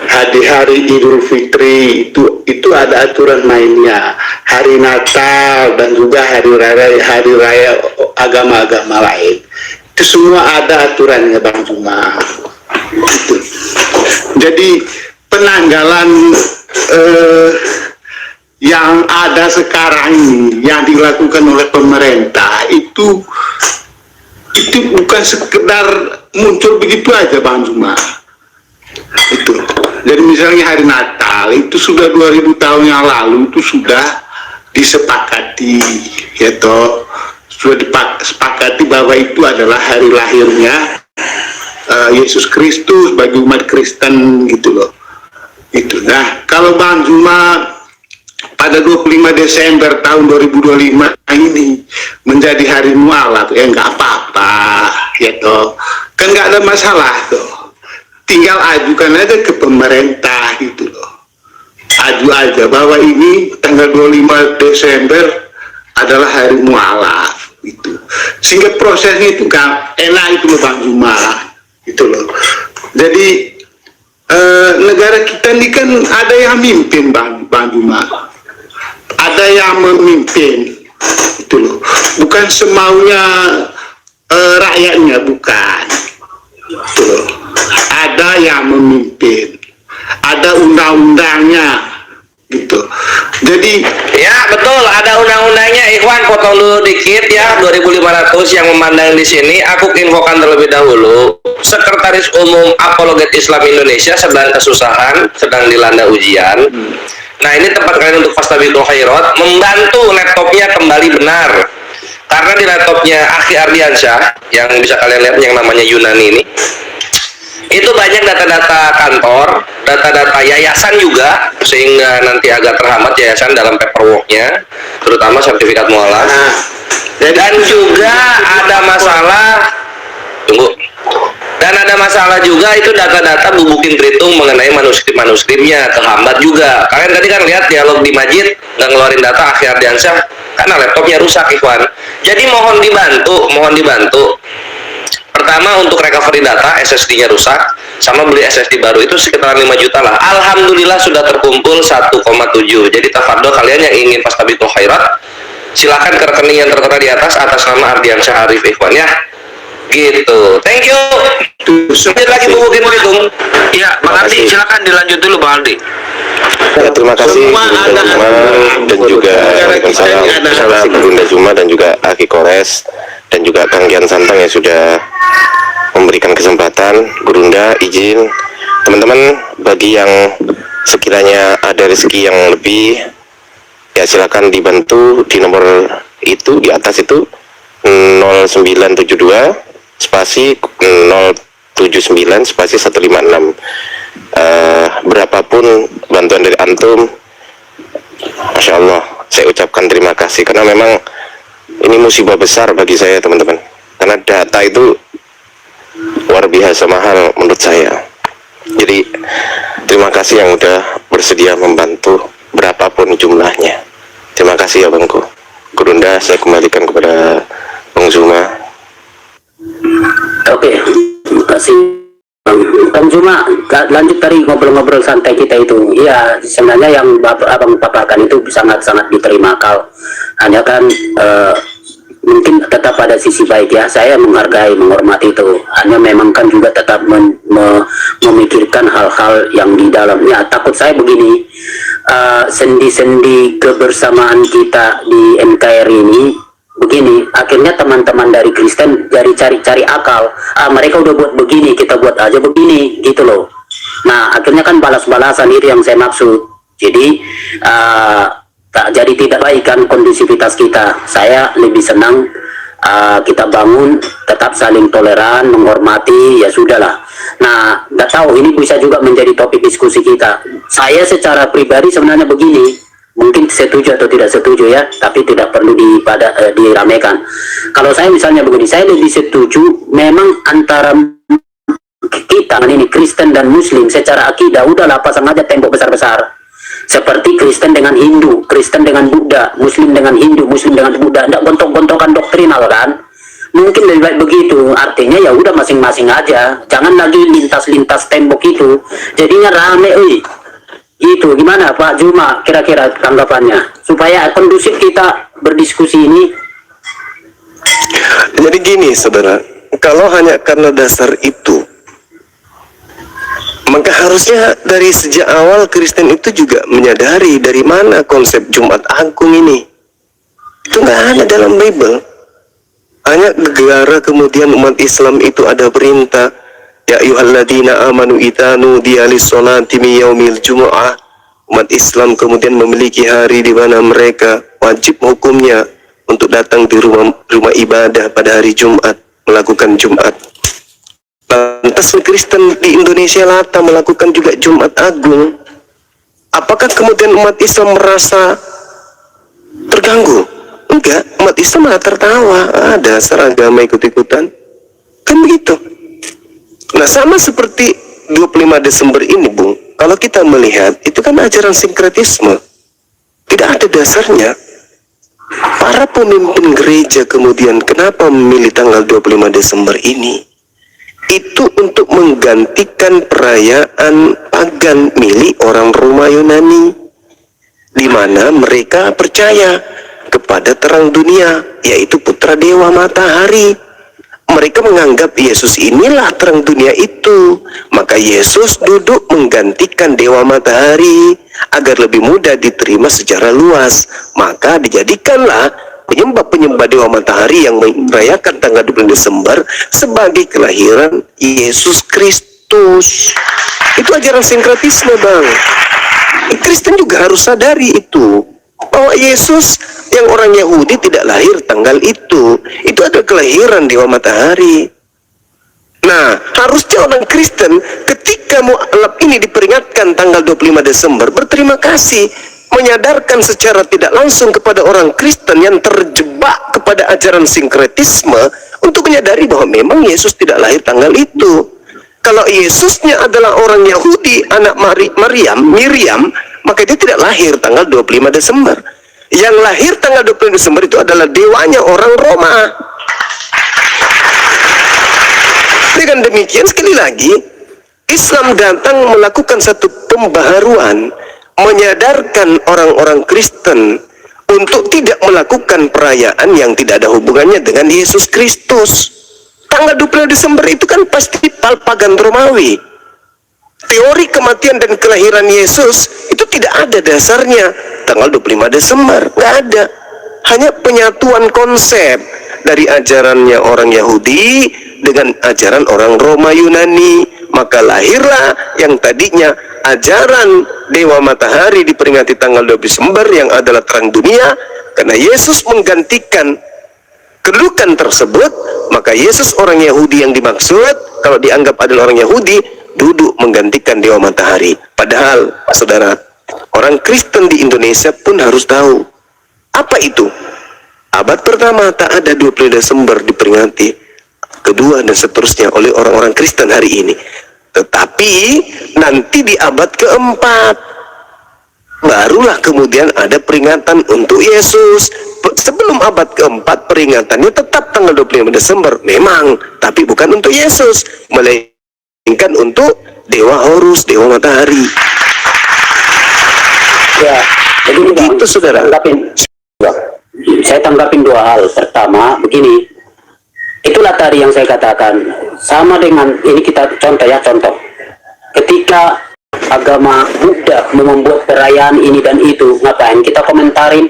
[SPEAKER 4] hari-hari Idul Fitri itu ada aturan mainnya. Hari Natal dan juga hari raya agama-agama lain. Itu semua ada aturannya Bang Juma. Gitu. Jadi penanggalan yang ada sekarang ini yang dilakukan oleh pemerintah itu bukan sekedar muncul begitu aja Bang Juma. Itu. Jadi misalnya hari Natal itu sudah 2000 tahun yang lalu itu sudah disepakati, ya toh, sudah disepakati bahwa itu adalah hari lahirnya Yesus Kristus bagi umat Kristen gitu loh. Itu. Nah, kalau Bang Juma pada 25 Desember tahun 2025 ini menjadi hari Mu'alaf, ya nggak apa-apa, ya toh. Kan nggak ada masalah tuh. Tinggal ajukan aja ke pemerintah gitu loh. Aju aja bahwa ini tanggal 25 Desember adalah hari Mu'alaf gitu. Sehingga prosesnya itu kan enak itu loh Bang Juma. Gitu loh. Jadi negara kita ini kan ada yang mimpin Bang Juma, ada yang memimpin, itu loh. Bukan semaunya rakyatnya, bukan. Gitu loh. Ada yang memimpin, ada undang-undangnya, gitu. Jadi
[SPEAKER 5] ya betul, ada undang-undangnya. Ikhwan, potong dulu dikit ya, 2.500 yang memandang di sini. Aku infokan terlebih dahulu, Sekretaris Umum Apologet Islam Indonesia sedang kesusahan, sedang dilanda ujian. Nah, ini tempat kalian untuk Fastabiqul Khairat, membantu laptopnya kembali benar. Karena di laptopnya Akhi Ardiansyah, yang bisa kalian lihat yang namanya Yunani ini, itu banyak data-data kantor, data-data yayasan juga, sehingga nanti agak terhambat yayasan dalam paperworknya, terutama sertifikat mualaf. Dan juga ada masalah, dan ada masalah juga itu data-data bubukin Tritung mengenai manuskrip-manuskripnya terhambat juga. Kalian tadi kan lihat dialog di Majid nggak ngeluarin data Akhi Ardiansyah karena laptopnya rusak, Ikhwan. Jadi mohon dibantu. Pertama, untuk recovery data, SSD-nya rusak, sama beli SSD baru itu sekitar 5 juta lah. Alhamdulillah sudah terkumpul 1,7. Jadi tafadhol kalian yang ingin Fastabiqul Khairat, Silakan ke rekening yang tertera di atas nama Ardiansyah Arif Ikhwan ya. Gitu. Thank you. Lanjut lagi Bu Mungkin Bitung. Iya, Bang Ardi silakan dilanjut dulu Bang Ardi.
[SPEAKER 3] Ya, terima kasih Bunda Zuma dan juga Waalaikumsalam. Terima kasih Bunda Zuma dan juga Aki Kores dan juga Kang Gian Santang yang sudah memberikan kesempatan. Gurunda izin teman-teman, bagi yang sekiranya ada rezeki yang lebih ya silakan dibantu di nomor itu di atas itu 0972 spasi 079 spasi 156. Berapapun bantuan dari antum, Masya Allah saya ucapkan terima kasih, karena memang ini musibah besar bagi saya teman-teman, karena data itu luar biasa mahal menurut saya. Jadi terima kasih yang udah bersedia membantu berapapun jumlahnya. Terima kasih ya Bangku. Gurunda saya kembalikan kepada Bang Zuma.
[SPEAKER 2] Oke, terima kasih Bang Zuma. Lanjut tadi ngobrol-ngobrol santai kita itu. Iya, sebenarnya yang abang paparkan itu sangat-sangat diterima akal. Hanya kan mungkin tetap ada sisi baik ya. Saya menghargai, menghormati itu. Hanya memang kan juga tetap memikirkan hal-hal yang di dalamnya. Takut saya begini, sendi-sendi kebersamaan kita di NKRI ini begini, akhirnya teman-teman dari Kristen dari cari-cari akal. Mereka udah buat begini, kita buat aja begini, gitu loh. Nah, akhirnya kan balas-balasan itu yang saya maksud. Jadi jadi tidak baik kan kondusivitas kita. Saya lebih senang kita bangun tetap saling toleran, menghormati, ya sudahlah. Nah, nggak tahu ini bisa juga menjadi topik diskusi kita. Saya secara pribadi sebenarnya begini, mungkin setuju atau tidak setuju ya, tapi tidak perlu diramaikan. Kalau saya misalnya begini, saya lebih setuju memang antara kita ini Kristen dan Muslim secara akidah udahlah pasang aja tembok besar-besar. Seperti Kristen dengan Hindu, Kristen dengan Buddha, Muslim dengan Hindu, Muslim dengan Buddha, tidak gontok-gontokan doktrinal kan? Mungkin lebih baik begitu. Artinya ya udah masing-masing aja, jangan lagi lintas-lintas tembok itu, jadinya rame. Itu gimana Pak Zuma kira-kira tanggapannya supaya kondusif kita berdiskusi ini?
[SPEAKER 1] Jadi gini saudara, kalau hanya karena dasar itu, maka harusnya dari sejak awal Kristen itu juga menyadari dari mana konsep Jumat Agung ini. Itu nggak ada dalam Bible. Hanya negara kemudian umat Islam itu ada perintah, ya ayyuhalladzina amanu itanu dialis sholati min yaumil jumu'ah. Umat Islam kemudian memiliki hari di mana mereka wajib hukumnya untuk datang di rumah ibadah pada hari Jumat, melakukan Jumat. Lantas Kristen di Indonesia Lata melakukan juga Jumat Agung. Apakah kemudian umat Islam merasa terganggu? Enggak, umat Islam malah tertawa. Ada seragama ikut-ikutan. Kan begitu. Nah, sama seperti 25 Desember ini, Bung. Kalau kita melihat, itu kan ajaran sinkretisme. Tidak ada dasarnya. Para pemimpin gereja kemudian kenapa memilih tanggal 25 Desember ini? Itu untuk menggantikan perayaan pagan milik orang Roma Yunani, di mana mereka percaya kepada terang dunia, yaitu putra dewa matahari. Mereka menganggap Yesus inilah terang dunia itu, maka Yesus duduk menggantikan dewa matahari agar lebih mudah diterima secara luas. Maka dijadikanlah penyembah-penyembah dewa matahari yang merayakan tanggal 20 Desember sebagai kelahiran Yesus Kristus. Itu ajaran sinkretisme, Bang. Kristen juga harus sadari itu, bahwa Yesus yang orang Yahudi tidak lahir tanggal itu adalah kelahiran dewa matahari. Nah, harusnya orang Kristen ketika mu'alaf ini diperingatkan tanggal 25 Desember berterima kasih, menyadarkan secara tidak langsung kepada orang Kristen yang terjebak kepada ajaran sinkretisme untuk menyadari bahwa memang Yesus tidak lahir tanggal itu. Kalau Yesusnya adalah orang Yahudi, anak Miriam, maka dia tidak lahir tanggal 25 Desember. Yang lahir tanggal 25 Desember itu adalah dewanya orang Roma. Dengan demikian, sekali lagi, Islam datang melakukan satu pembaharuan, menyadarkan orang-orang Kristen untuk tidak melakukan perayaan yang tidak ada hubungannya dengan Yesus Kristus. Tanggal 25 Desember itu kan pasti pagan Romawi. Teori kematian dan kelahiran Yesus itu tidak ada dasarnya. Tanggal 25 Desember nggak ada. Hanya penyatuan konsep dari ajarannya orang Yahudi dengan ajaran orang Roma Yunani. Maka lahirlah yang tadinya ajaran Dewa Matahari diperingati tanggal 2 Desember yang adalah terang dunia. Karena Yesus menggantikan kedudukan tersebut, maka Yesus orang Yahudi yang dimaksud, kalau dianggap adalah orang Yahudi, duduk menggantikan Dewa Matahari. Padahal, Pak Saudara, orang Kristen di Indonesia pun harus tahu apa itu. Abad pertama tak ada 20 Desember diperingati, kedua dan seterusnya oleh orang-orang Kristen hari ini. Tetapi nanti di abad keempat barulah kemudian ada peringatan untuk Yesus. Sebelum abad keempat peringatannya tetap tanggal 25 Desember memang, tapi bukan untuk Yesus, melainkan untuk Dewa Horus, Dewa Matahari.
[SPEAKER 2] Ya, jadi
[SPEAKER 1] Begitu, Saudara.
[SPEAKER 2] Saya tanggapin dua hal. Pertama, begini, itulah tadi yang saya katakan, sama dengan ini, kita contoh ya, contoh. Ketika agama Buddha membuat perayaan ini dan itu, ngapain kita komentarin?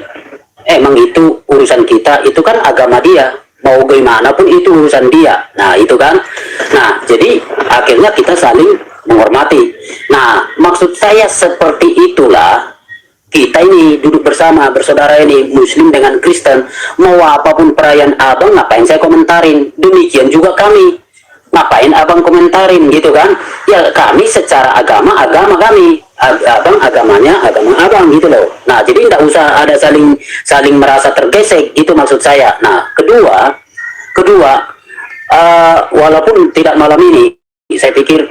[SPEAKER 2] Emang itu urusan kita, itu kan agama dia, mau gimana pun itu urusan dia. Nah itu kan, nah jadi akhirnya kita saling menghormati. Nah maksud saya seperti itulah kita ini duduk bersama, bersaudara ini, Muslim dengan Kristen, mau apapun perayaan abang, ngapain saya komentarin? Demikian juga kami, ngapain abang komentarin, gitu kan? Ya kami secara agama kami, abang agamanya agama abang, gitu loh. Nah jadi tidak usah ada saling merasa tergesek, itu maksud saya. Nah kedua, walaupun tidak malam ini, saya pikir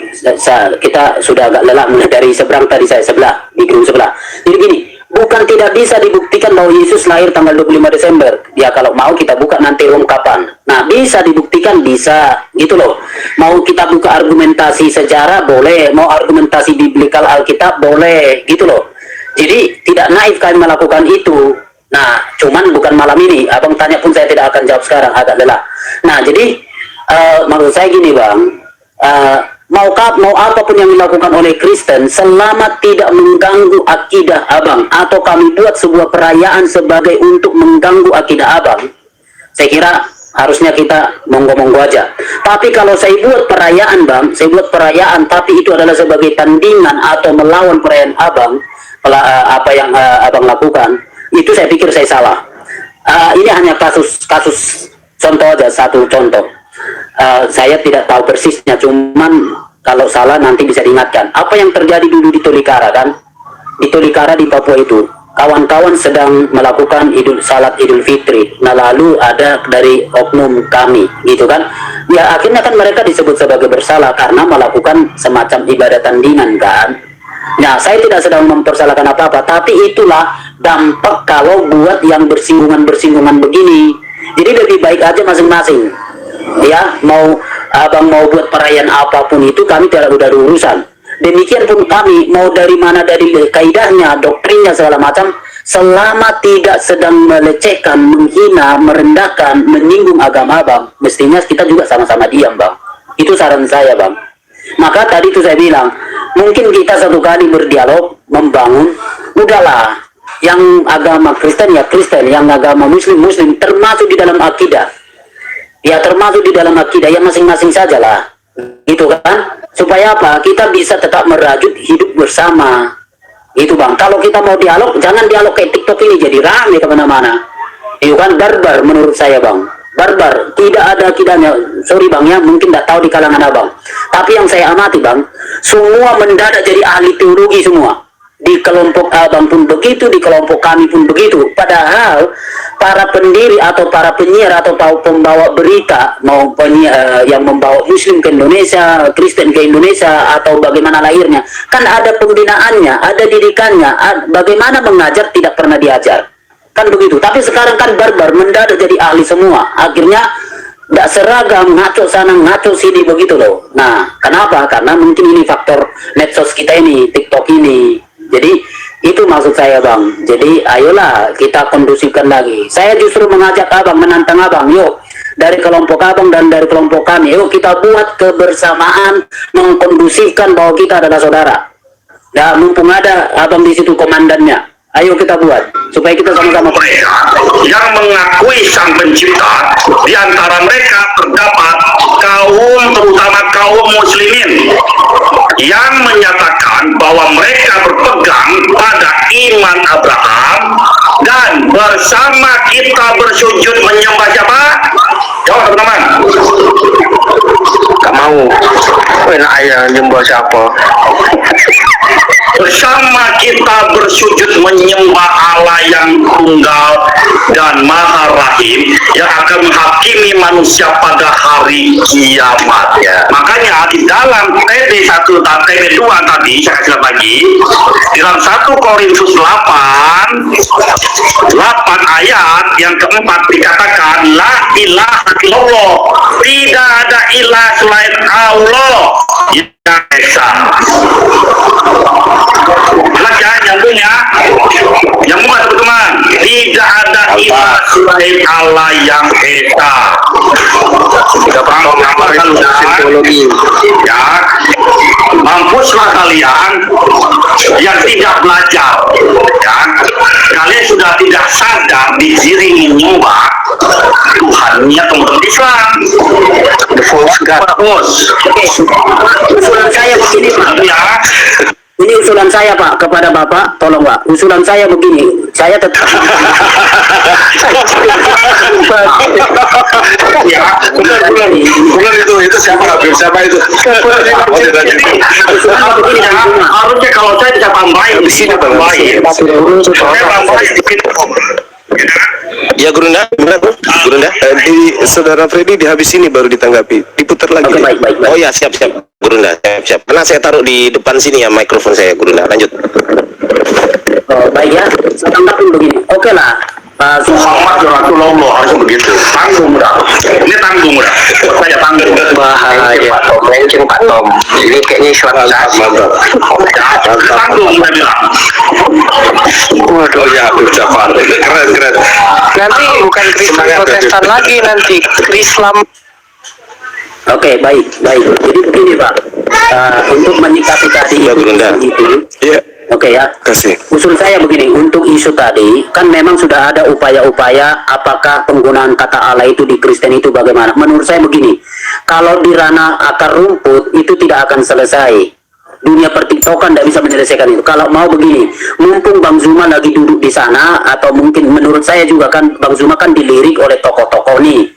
[SPEAKER 2] kita sudah agak lelah dari seberang tadi, saya sebelah di gedung sebelah. Jadi gini, bukan tidak bisa dibuktikan bahwa Yesus lahir tanggal 25 Desember. Ya kalau mau kita buka nanti kapan. Nah bisa dibuktikan, bisa gitu loh. Mau kita buka argumentasi sejarah boleh, mau argumentasi biblikal Alkitab boleh gitu loh. Jadi tidak naif kami melakukan itu. Nah cuman bukan malam ini. Abang tanya pun saya tidak akan jawab sekarang, agak lelah. Nah jadi maksud saya gini bang, mau apapun yang dilakukan oleh Kristen selama tidak mengganggu akidah abang, atau kami buat sebuah perayaan sebagai untuk mengganggu akidah abang, saya kira harusnya kita monggo-monggo aja. Tapi kalau saya buat perayaan bang, saya buat perayaan tapi itu adalah sebagai tandingan atau melawan perayaan abang, apa yang abang lakukan, itu saya pikir saya salah. Ini hanya kasus contoh aja, satu contoh. Saya tidak tahu persisnya, cuman kalau salah nanti bisa diingatkan. Apa yang terjadi dulu di Tolikara kan? Di Tolikara di Papua itu, kawan-kawan sedang melakukan salat Idul Fitri. Nah lalu ada dari oknum kami, gitu kan? Ya akhirnya kan mereka disebut sebagai bersalah karena melakukan semacam ibadah tandingan kan? Nah saya tidak sedang mempersalahkan apa-apa, tapi itulah dampak kalau buat yang bersinggungan begini. Jadi lebih baik aja masing-masing. Ya, abang mau buat perayaan apapun itu kami tidak udah urusan. Demikian pun kami mau dari mana, dari kaidahnya, doktrinnya segala macam, selama tidak sedang melecehkan, menghina, merendahkan, menyinggung agama abang, mestinya kita juga sama-sama diam bang. Itu saran saya bang. Maka tadi itu saya bilang, mungkin kita satu kali berdialog, membangun, udahlah, yang agama Kristen ya Kristen, yang agama Muslim, termasuk di dalam akidah. Ya termasuk di dalam akidah ya masing-masing sajalah, gitu kan, supaya apa, kita bisa tetap merajut hidup bersama, itu bang. Kalau kita mau dialog, jangan dialog kayak TikTok ini jadi rame kemana-mana, itu kan barbar menurut saya bang, barbar, tidak ada akidahnya. Sorry bang ya, mungkin tidak tahu di kalangan abang, tapi yang saya amati bang, semua mendadak jadi ahli teologi semua. Di kelompok abang pun begitu, di kelompok kami pun begitu. Padahal para pendiri atau para penyiar atau pembawa berita, mau penyiar yang membawa Muslim ke Indonesia, Kristen ke Indonesia, atau bagaimana lahirnya, kan ada pembinaannya, ada didikannya, bagaimana mengajar tidak pernah diajar, kan begitu. Tapi sekarang kan barbar, mendadak jadi ahli semua. Akhirnya tidak seragam, ngaco sana, ngaco sini, begitu loh. Nah, kenapa? Karena mungkin ini faktor medsos kita ini, TikTok ini. Jadi Itu maksud saya Bang. Jadi ayolah kita kondusifkan lagi. Saya justru mengajak Abang, menantang Abang, yuk dari kelompok Abang dan dari kelompok kami, yuk kita buat kebersamaan mengkondusifkan bahwa kita adalah saudara. Nah, mumpung ada Abang di situ komandannya, ayo kita buat supaya kita sama-sama
[SPEAKER 6] yang mengakui Sang Pencipta. Di antara mereka terdapat kaum, terutama kaum muslimin, yang menyatakan bahwa mereka berpegang pada iman Abraham dan bersama kita bersujud menyembah siapa? Jawab teman-teman.
[SPEAKER 5] Gak mau. Enak ayah nyembah siapa?
[SPEAKER 6] Bersama kita bersujud menyembah Allah yang tunggal dan maha rahim, yang akan menghakimi manusia pada hari kiamat. Makanya di dalam TB 1 dan TB 2 tadi saya kasih lihat lagi, di dalam 1 Korintus 8 ayat yang keempat dikatakan la ilaha illallah, tidak ada ilah selain Allah yang esa. Jelas ya, nyambung ya, nyambung ya teman-teman. Tidak ada ilah selain Allah yang esa.
[SPEAKER 5] Tidak paham psikologi.
[SPEAKER 6] Ya, mampuslah kalian yang tidak belajar. Ya, kalian sudah tidak sadar diiringi menyembah Tuhannya teman-teman Islam.
[SPEAKER 5] The false God.
[SPEAKER 2] usulan saya begini Pak.
[SPEAKER 6] Ya,
[SPEAKER 2] Ini usulan saya Pak kepada Bapak, tolong Pak. Usulan saya begini, saya tetap
[SPEAKER 6] ya,
[SPEAKER 4] Bukan itu siapa Habib? Siapa itu?
[SPEAKER 6] harusnya kalau saya bisa tambahin di sini tambahin. Saya tambahin di sini.
[SPEAKER 3] Ya Gurunda, Gurunda, di saudara Freddy di habis ini baru ditanggapi, diputar lagi.
[SPEAKER 2] Oke, baik.
[SPEAKER 3] Oh ya, siap Gurunda, siap. Karena saya taruh di depan sini ya mikrofon saya, Gurunda. Lanjut.
[SPEAKER 2] baik ya. Saya tanggapin begini. Oke lah. Pak
[SPEAKER 6] Muhammad Rasulullah harus begitu. Tanggung dah. Ini tanggung dah. Saya tanggung.
[SPEAKER 5] Bahaya. Pak Tom, mention Pak Tom. Ini kayaknya islamisasi.
[SPEAKER 6] Tanggung saya bilang.
[SPEAKER 4] Waduh ya, ucapan keren.
[SPEAKER 5] Nanti bukan Kristen Protestan lagi, nanti Islam.
[SPEAKER 2] Oke, baik. Jadi begini Pak, untuk menyikapi tadi
[SPEAKER 3] Sudah, Gurunda.
[SPEAKER 2] itu,
[SPEAKER 3] Iya.
[SPEAKER 2] oke ya.
[SPEAKER 3] Kasih.
[SPEAKER 2] Usul saya begini, untuk isu tadi, kan memang sudah ada upaya-upaya apakah penggunaan kata Allah itu di Kristen itu bagaimana. Menurut saya begini, kalau di ranah akar rumput itu tidak akan selesai. Dunia pertiktokan tidak bisa menyelesaikan itu. Kalau mau begini, mumpung Bang Zuma lagi duduk di sana, atau mungkin menurut saya juga kan Bang Zuma kan dilirik oleh tokoh-tokoh nih,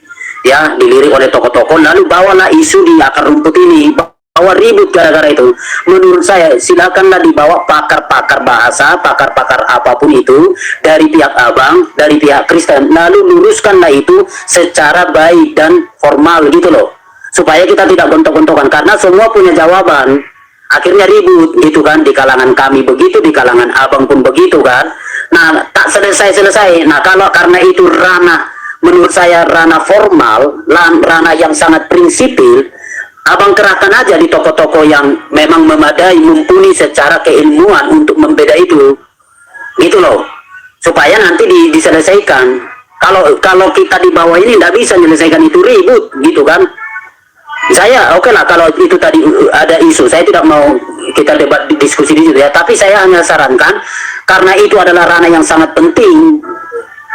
[SPEAKER 2] ya dilirik oleh tokoh-tokoh, lalu bawalah isu di akar rumput ini, bawa ribut gara-gara itu. Menurut saya silakanlah dibawa pakar-pakar bahasa, pakar-pakar apapun itu dari pihak Abang, dari pihak Kristen, lalu luruskanlah itu secara baik dan formal gitu loh, supaya kita tidak gontok-gontokan, karena semua punya jawaban. Akhirnya ribut gitu kan, di kalangan kami begitu, di kalangan Abang pun begitu kan. Nah, tak selesai. Nah, kalau karena itu ranah, menurut saya ranah formal, ranah yang sangat prinsipil, Abang kerahkan aja di toko-toko yang memang memadai, mumpuni secara keilmuan untuk membeda itu, gitu loh, supaya nanti diselesaikan. Kalau kita di bawah ini tidak bisa menyelesaikan itu, ribut gitu kan. Saya oke lah kalau itu tadi ada isu, saya tidak mau kita debat diskusi di situ ya, tapi saya hanya sarankan karena itu adalah ranah yang sangat penting,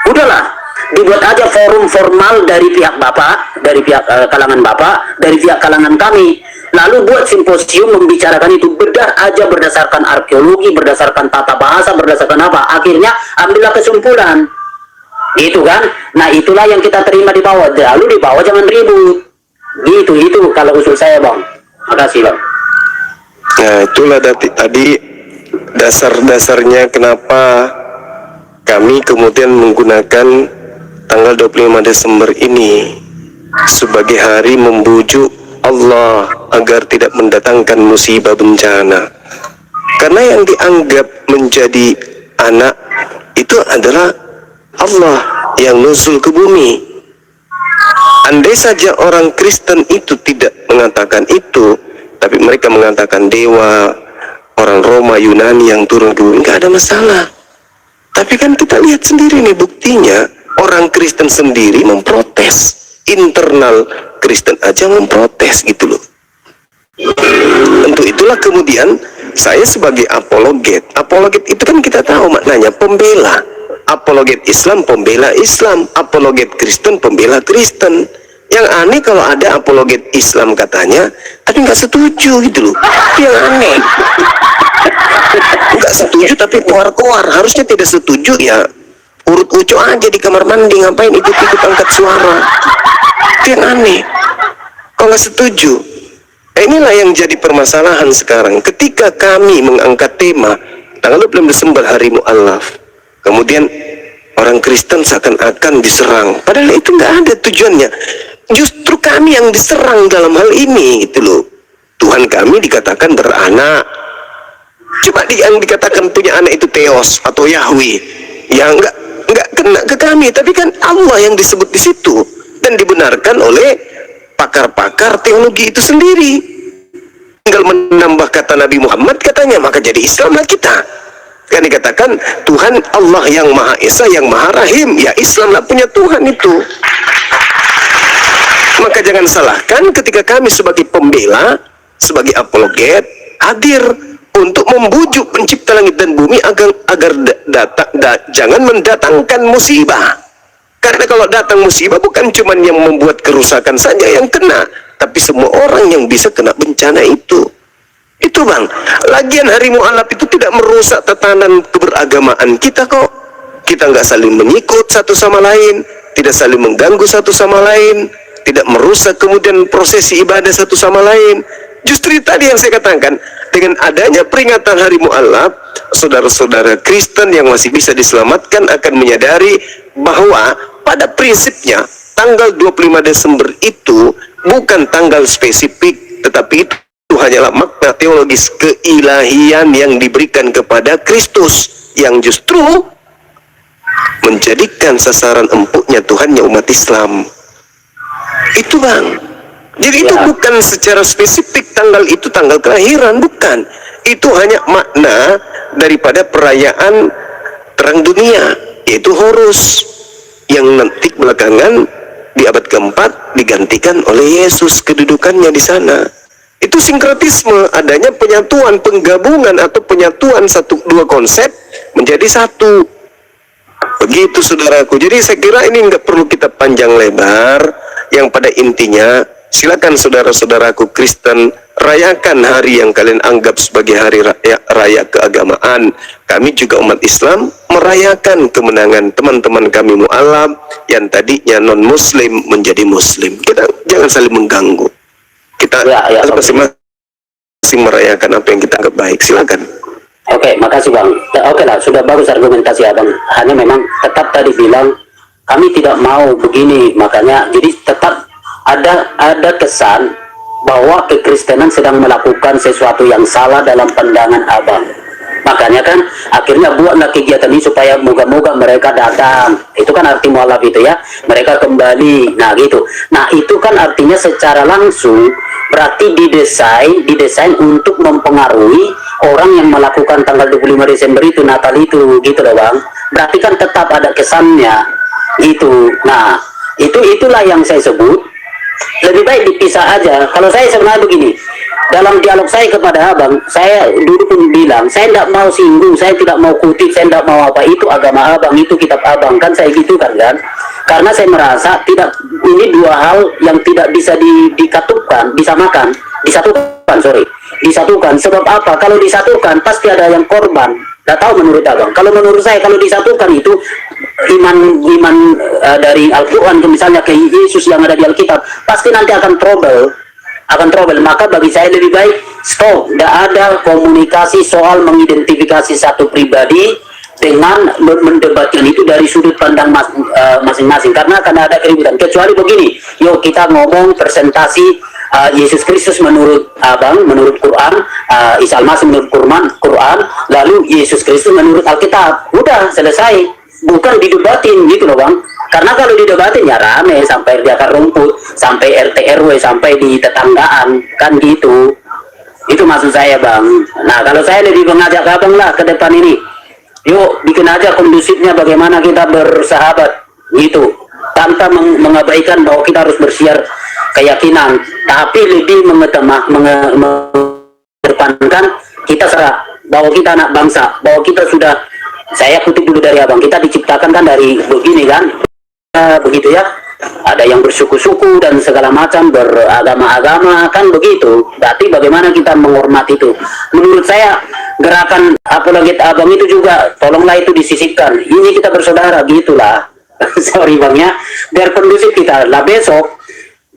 [SPEAKER 2] udahlah dibuat aja forum formal dari pihak Bapak, dari pihak kalangan Bapak, dari pihak kalangan kami, lalu buat simposium membicarakan itu, bedah aja berdasarkan arkeologi, berdasarkan tata bahasa, berdasarkan apa, akhirnya ambillah kesimpulan gitu kan. Nah itulah yang kita terima di bawah, lalu di bawah jangan ribut gitu. Itu kalau usul saya Bang. Makasih Bang.
[SPEAKER 3] Nah itulah tadi dasar-dasarnya kenapa kami kemudian menggunakan tanggal 25 Desember ini sebagai hari membujuk Allah agar tidak mendatangkan musibah bencana. Karena yang dianggap menjadi anak itu adalah Allah yang nuzul ke bumi. Andai saja orang Kristen itu tidak mengatakan itu, tapi mereka mengatakan dewa,
[SPEAKER 1] orang Roma, Yunani yang turun ke bumi, nggak ada masalah. Tapi kan kita lihat sendiri nih buktinya, orang Kristen sendiri memprotes, internal Kristen aja memprotes gitu loh. Untuk itulah kemudian saya sebagai apologet itu kan kita tahu maknanya pembela. Apologet Islam, pembela Islam. Apologet Kristen, pembela Kristen. Yang aneh kalau ada apologet Islam katanya, tapi nggak setuju gitu loh. Yang aneh. Nggak setuju tapi koar-koar. Harusnya tidak setuju ya urut ucu aja di kamar mandi, ngapain ikut-ikut angkat suara. Itu yang aneh. Kalau nggak setuju. Inilah yang jadi permasalahan sekarang. Ketika kami mengangkat tema tanggal 25 Desember Hari Mu'allaf, kemudian orang Kristen seakan-akan diserang, padahal itu nggak ada tujuannya. Justru kami yang diserang dalam hal ini gitu loh. Tuhan kami dikatakan beranak. Coba yang dikatakan punya anak itu Theos atau Yahweh, ya nggak kena ke kami, tapi kan Allah yang disebut di situ dan dibenarkan oleh pakar-pakar teologi itu sendiri. Tinggal menambah kata Nabi Muhammad katanya, maka jadi Islamlah kita. Kan dikatakan Tuhan Allah yang Maha Esa, yang Maha Rahim, ya Islamlah punya Tuhan itu. Maka jangan salahkan ketika kami sebagai pembela, sebagai apologet hadir untuk membujuk pencipta langit dan bumi agar jangan mendatangkan musibah. Karena kalau datang musibah bukan cuma yang membuat kerusakan saja yang kena, tapi semua orang yang bisa kena bencana itu. Itu bang, lagian Hari Mu'allaf itu tidak merusak tatanan keberagamaan kita kok. Kita nggak saling menyikut satu sama lain, tidak saling mengganggu satu sama lain, tidak merusak kemudian prosesi ibadah satu sama lain. Justru tadi yang saya katakan, dengan adanya peringatan Hari Mu'allaf, saudara-saudara Kristen yang masih bisa diselamatkan akan menyadari bahwa pada prinsipnya tanggal 25 Desember itu bukan tanggal spesifik, tetapi itu hanyalah makna teologis keilahian yang diberikan kepada Kristus yang justru menjadikan sasaran empuknya Tuhannya umat Islam. Itu bang. Jadi itu bukan secara spesifik tanggal itu tanggal kelahiran, bukan. Itu hanya makna daripada perayaan terang dunia, yaitu Horus, yang nanti belakangan di abad keempat digantikan oleh Yesus kedudukannya di sana. Itu sinkretisme, adanya penyatuan, penggabungan atau penyatuan dua konsep menjadi satu. Begitu saudaraku. Jadi saya kira ini nggak perlu kita panjang lebar. Yang pada intinya, silakan saudara-saudaraku Kristen rayakan hari yang kalian anggap sebagai hari raya keagamaan. Kami juga umat Islam merayakan kemenangan teman-teman kami mu'alaf yang tadinya non-muslim menjadi muslim. Kita jangan saling mengganggu. Kita masing-masing merayakan apa yang kita anggap baik. Silakan.
[SPEAKER 2] Oke, makasih bang. Oke lah, sudah bagus argumentasi abang. Hanya memang tetap tadi bilang kami tidak mau begini, makanya jadi tetap ada kesan bahwa kekristenan sedang melakukan sesuatu yang salah dalam pandangan abang. Makanya kan akhirnya buatlah kegiatan ini supaya moga-moga mereka datang. Itu kan arti mu'alaf itu ya, mereka kembali. Nah gitu. Nah itu kan artinya secara langsung berarti didesain untuk mempengaruhi orang yang melakukan tanggal 25 Desember itu, Natal itu, gitu loh bang. Berarti kan tetap ada kesannya gitu. Nah itulah yang saya sebut lebih baik dipisah aja. Kalau saya sebenarnya begini, dalam dialog saya kepada abang, saya dulu pun bilang saya tidak mau singgung, saya tidak mau kutip, saya tidak mau apa, itu agama abang, itu kitab abang, kan saya gitu kan. Karena saya merasa tidak, ini dua hal yang tidak bisa disatukan. Sebab apa? Kalau disatukan pasti ada yang korban. Tidak tahu menurut abang. Kalau menurut saya, kalau disatukan itu iman dari Al-Quran misalnya ke Yesus yang ada di Alkitab, pasti nanti akan trouble. Maka bagi saya lebih baik stop. Tidak ada komunikasi soal mengidentifikasi satu pribadi dengan mendebatkan itu dari sudut pandang masing-masing, karena akan ada keributan. Kecuali begini, yuk kita ngomong presentasi Yesus Kristus menurut abang, menurut Quran, Isa Al-Masih menurut Quran, lalu Yesus Kristus menurut Alkitab. Udah selesai, bukan didebatin gitu loh bang. Karena kalau didebatin ya rame sampai di akar rumput, sampai RT RW, sampai di tetanggaan, kan gitu. Itu maksud saya, Bang. Nah, kalau saya lebih mengajak abang lah ke depan ini, yuk bikin aja kondusifnya bagaimana kita bersahabat gitu, tanpa mengabaikan bahwa kita harus bersiar keyakinan, tapi lebih mengedepankan kita serah bahwa kita anak bangsa, bahwa kita sudah, saya kutip dulu dari abang, kita diciptakan kan dari begini kan, begitu ya, ada yang bersuku-suku dan segala macam, beragama-agama kan begitu. Berarti bagaimana kita menghormati itu. Menurut saya gerakan apologet abang itu juga tolonglah itu disisipkan, ini kita bersaudara gitulah. Sorry Bang ya, biar kondusif kita lah. Besok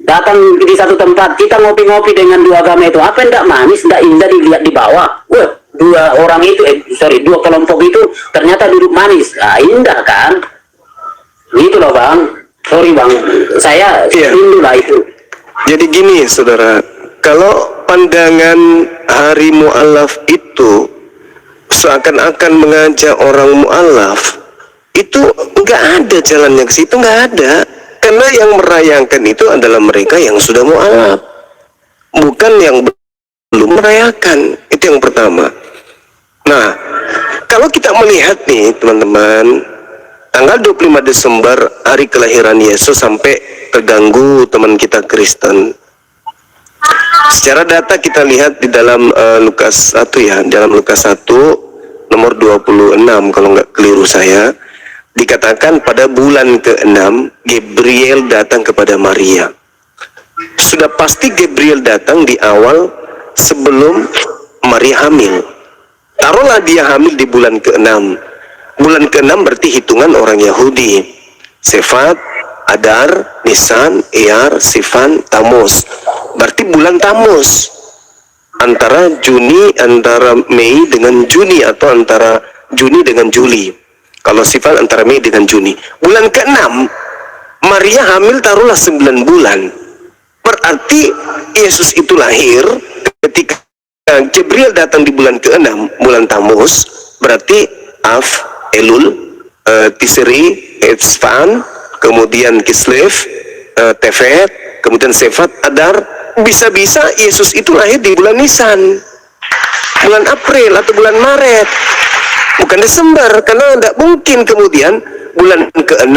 [SPEAKER 2] datang di satu tempat kita ngopi-ngopi dengan dua agama itu, apa enggak manis, enggak indah dilihat di bawah. Wah, dua orang itu dua kelompok itu ternyata duduk manis, nah, indah kan gitu loh Bang. Sorry Bang, saya rindu lah itu.
[SPEAKER 1] Jadi gini saudara, kalau pandangan hari mu'alaf itu seakan-akan mengajak orang mu'alaf, itu nggak ada jalannya ke situ, nggak ada. Karena yang merayakan itu adalah mereka yang sudah mu'alaf, bukan yang belum merayakan. Itu yang pertama. Nah, kalau kita melihat nih teman-teman, tanggal 25 Desember hari kelahiran Yesus sampai terganggu teman kita Kristen. Secara data kita lihat di dalam Lukas 1 ya, dalam Lukas 1 nomor 26 kalau nggak keliru saya, dikatakan pada bulan ke-6 Gabriel datang kepada Maria. Sudah pasti Gabriel datang di awal sebelum Maria hamil. Taruhlah dia hamil di bulan ke-6. Bulan ke-6 berarti hitungan orang Yahudi. Sefat, Adar, Nisan, Iyar, Sivan, Tamus. Berarti bulan Tamus. Antara Mei dengan Juni, atau antara Juni dengan Juli. Kalau Sivan antara Mei dengan Juni. Bulan ke-6 Maria hamil taruhlah 9 bulan. Berarti Yesus itu lahir ketika Gabriel datang di bulan ke-6, bulan Tamus. Berarti Av, Elul, Tisri, Etsvan, kemudian Kislev, Tefet, kemudian Sefat, Adar. Bisa-bisa Yesus itu lahir di bulan Nisan, bulan April atau bulan Maret, bukan Desember. Karena tidak mungkin kemudian bulan ke-6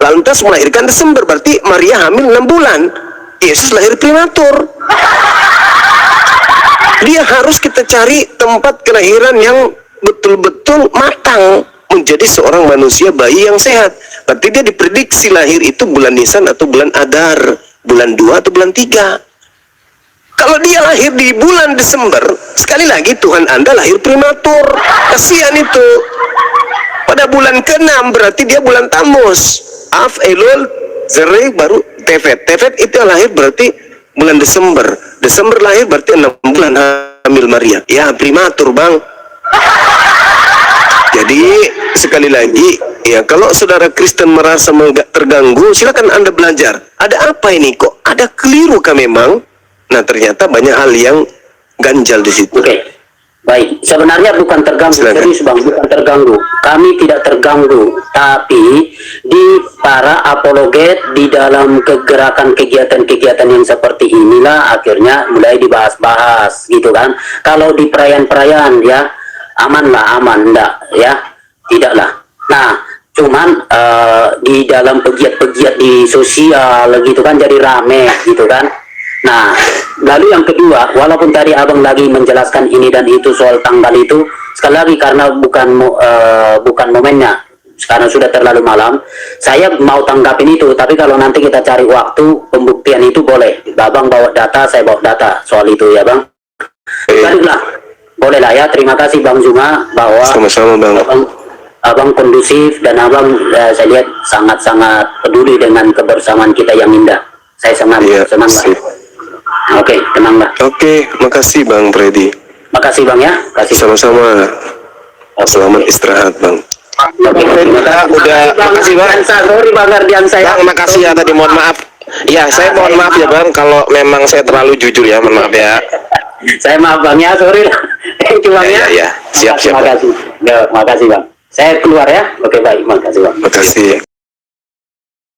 [SPEAKER 1] lantas melahirkan Desember. Berarti Maria hamil 6 bulan, Yesus lahir prematur. Dia harus kita cari tempat kelahiran yang betul-betul matang, menjadi seorang manusia bayi yang sehat. Berarti dia diprediksi lahir itu bulan Nisan atau bulan Adar, bulan 2 atau bulan 3. Kalau dia lahir di bulan Desember, sekali lagi Tuhan Anda lahir prematur. Kasihan itu. Pada bulan ke-6 berarti dia bulan Tamus. Av, Elul, Zereh, baru Tefet. Tefet itu lahir berarti bulan Desember. Desember lahir berarti 6 bulan hamil Maria. Ya, prematur Bang. Jadi sekali lagi ya, kalau saudara Kristen merasa terganggu, silakan Anda belajar. Ada apa ini, kok ada keliru kah memang? Nah, ternyata banyak hal yang ganjal di situ.
[SPEAKER 2] Oke. Baik, sebenarnya bukan terganggu, serius Bang, bukan terganggu. Kami tidak terganggu, tapi di para apologet di dalam kegerakan kegiatan-kegiatan yang seperti inilah akhirnya mulai dibahas-bahas gitu kan. Kalau di perayaan-perayaan ya aman lah, aman enggak ya, tidaklah. Nah, cuman di dalam pegiat-pegiat di sosial gitu kan jadi rame gitu kan. Nah, lalu yang kedua, walaupun tadi abang lagi menjelaskan ini dan itu soal tanggal itu, sekali lagi karena bukan momennya, sekarang sudah terlalu malam, saya mau tanggapin itu. Tapi kalau nanti kita cari waktu pembuktian itu boleh, abang bawa data, saya bawa data soal itu ya Bang. Baiklah, boleh lah ya. Terima kasih Bang Zuma bahwa
[SPEAKER 1] sama-sama Bang.
[SPEAKER 2] Abang kondusif dan abang saya lihat sangat-sangat peduli dengan kebersamaan kita yang indah. Saya senang, senang lah. Oke, tenang lah.
[SPEAKER 1] Oke, makasih Bang Freddy.
[SPEAKER 2] Makasih Bang ya. Kasih.
[SPEAKER 1] Sama-sama. Selamat istirahat Bang.
[SPEAKER 2] Oke,
[SPEAKER 5] makasih Bang.
[SPEAKER 2] Sorry Bang Ardian saya.
[SPEAKER 5] Bang, makasih ya tadi, mohon maaf. Ya, saya mohon maaf ya Bang kalau memang saya terlalu jujur ya, mohon maaf ya.
[SPEAKER 2] Saya maaf Bang ya, sorry lah. Thank you Bang ya.
[SPEAKER 5] Ya, siap.
[SPEAKER 2] Makasih. Ya, makasih Bang. Saya keluar ya. Oke, baik, makasih Bang.
[SPEAKER 1] Makasih.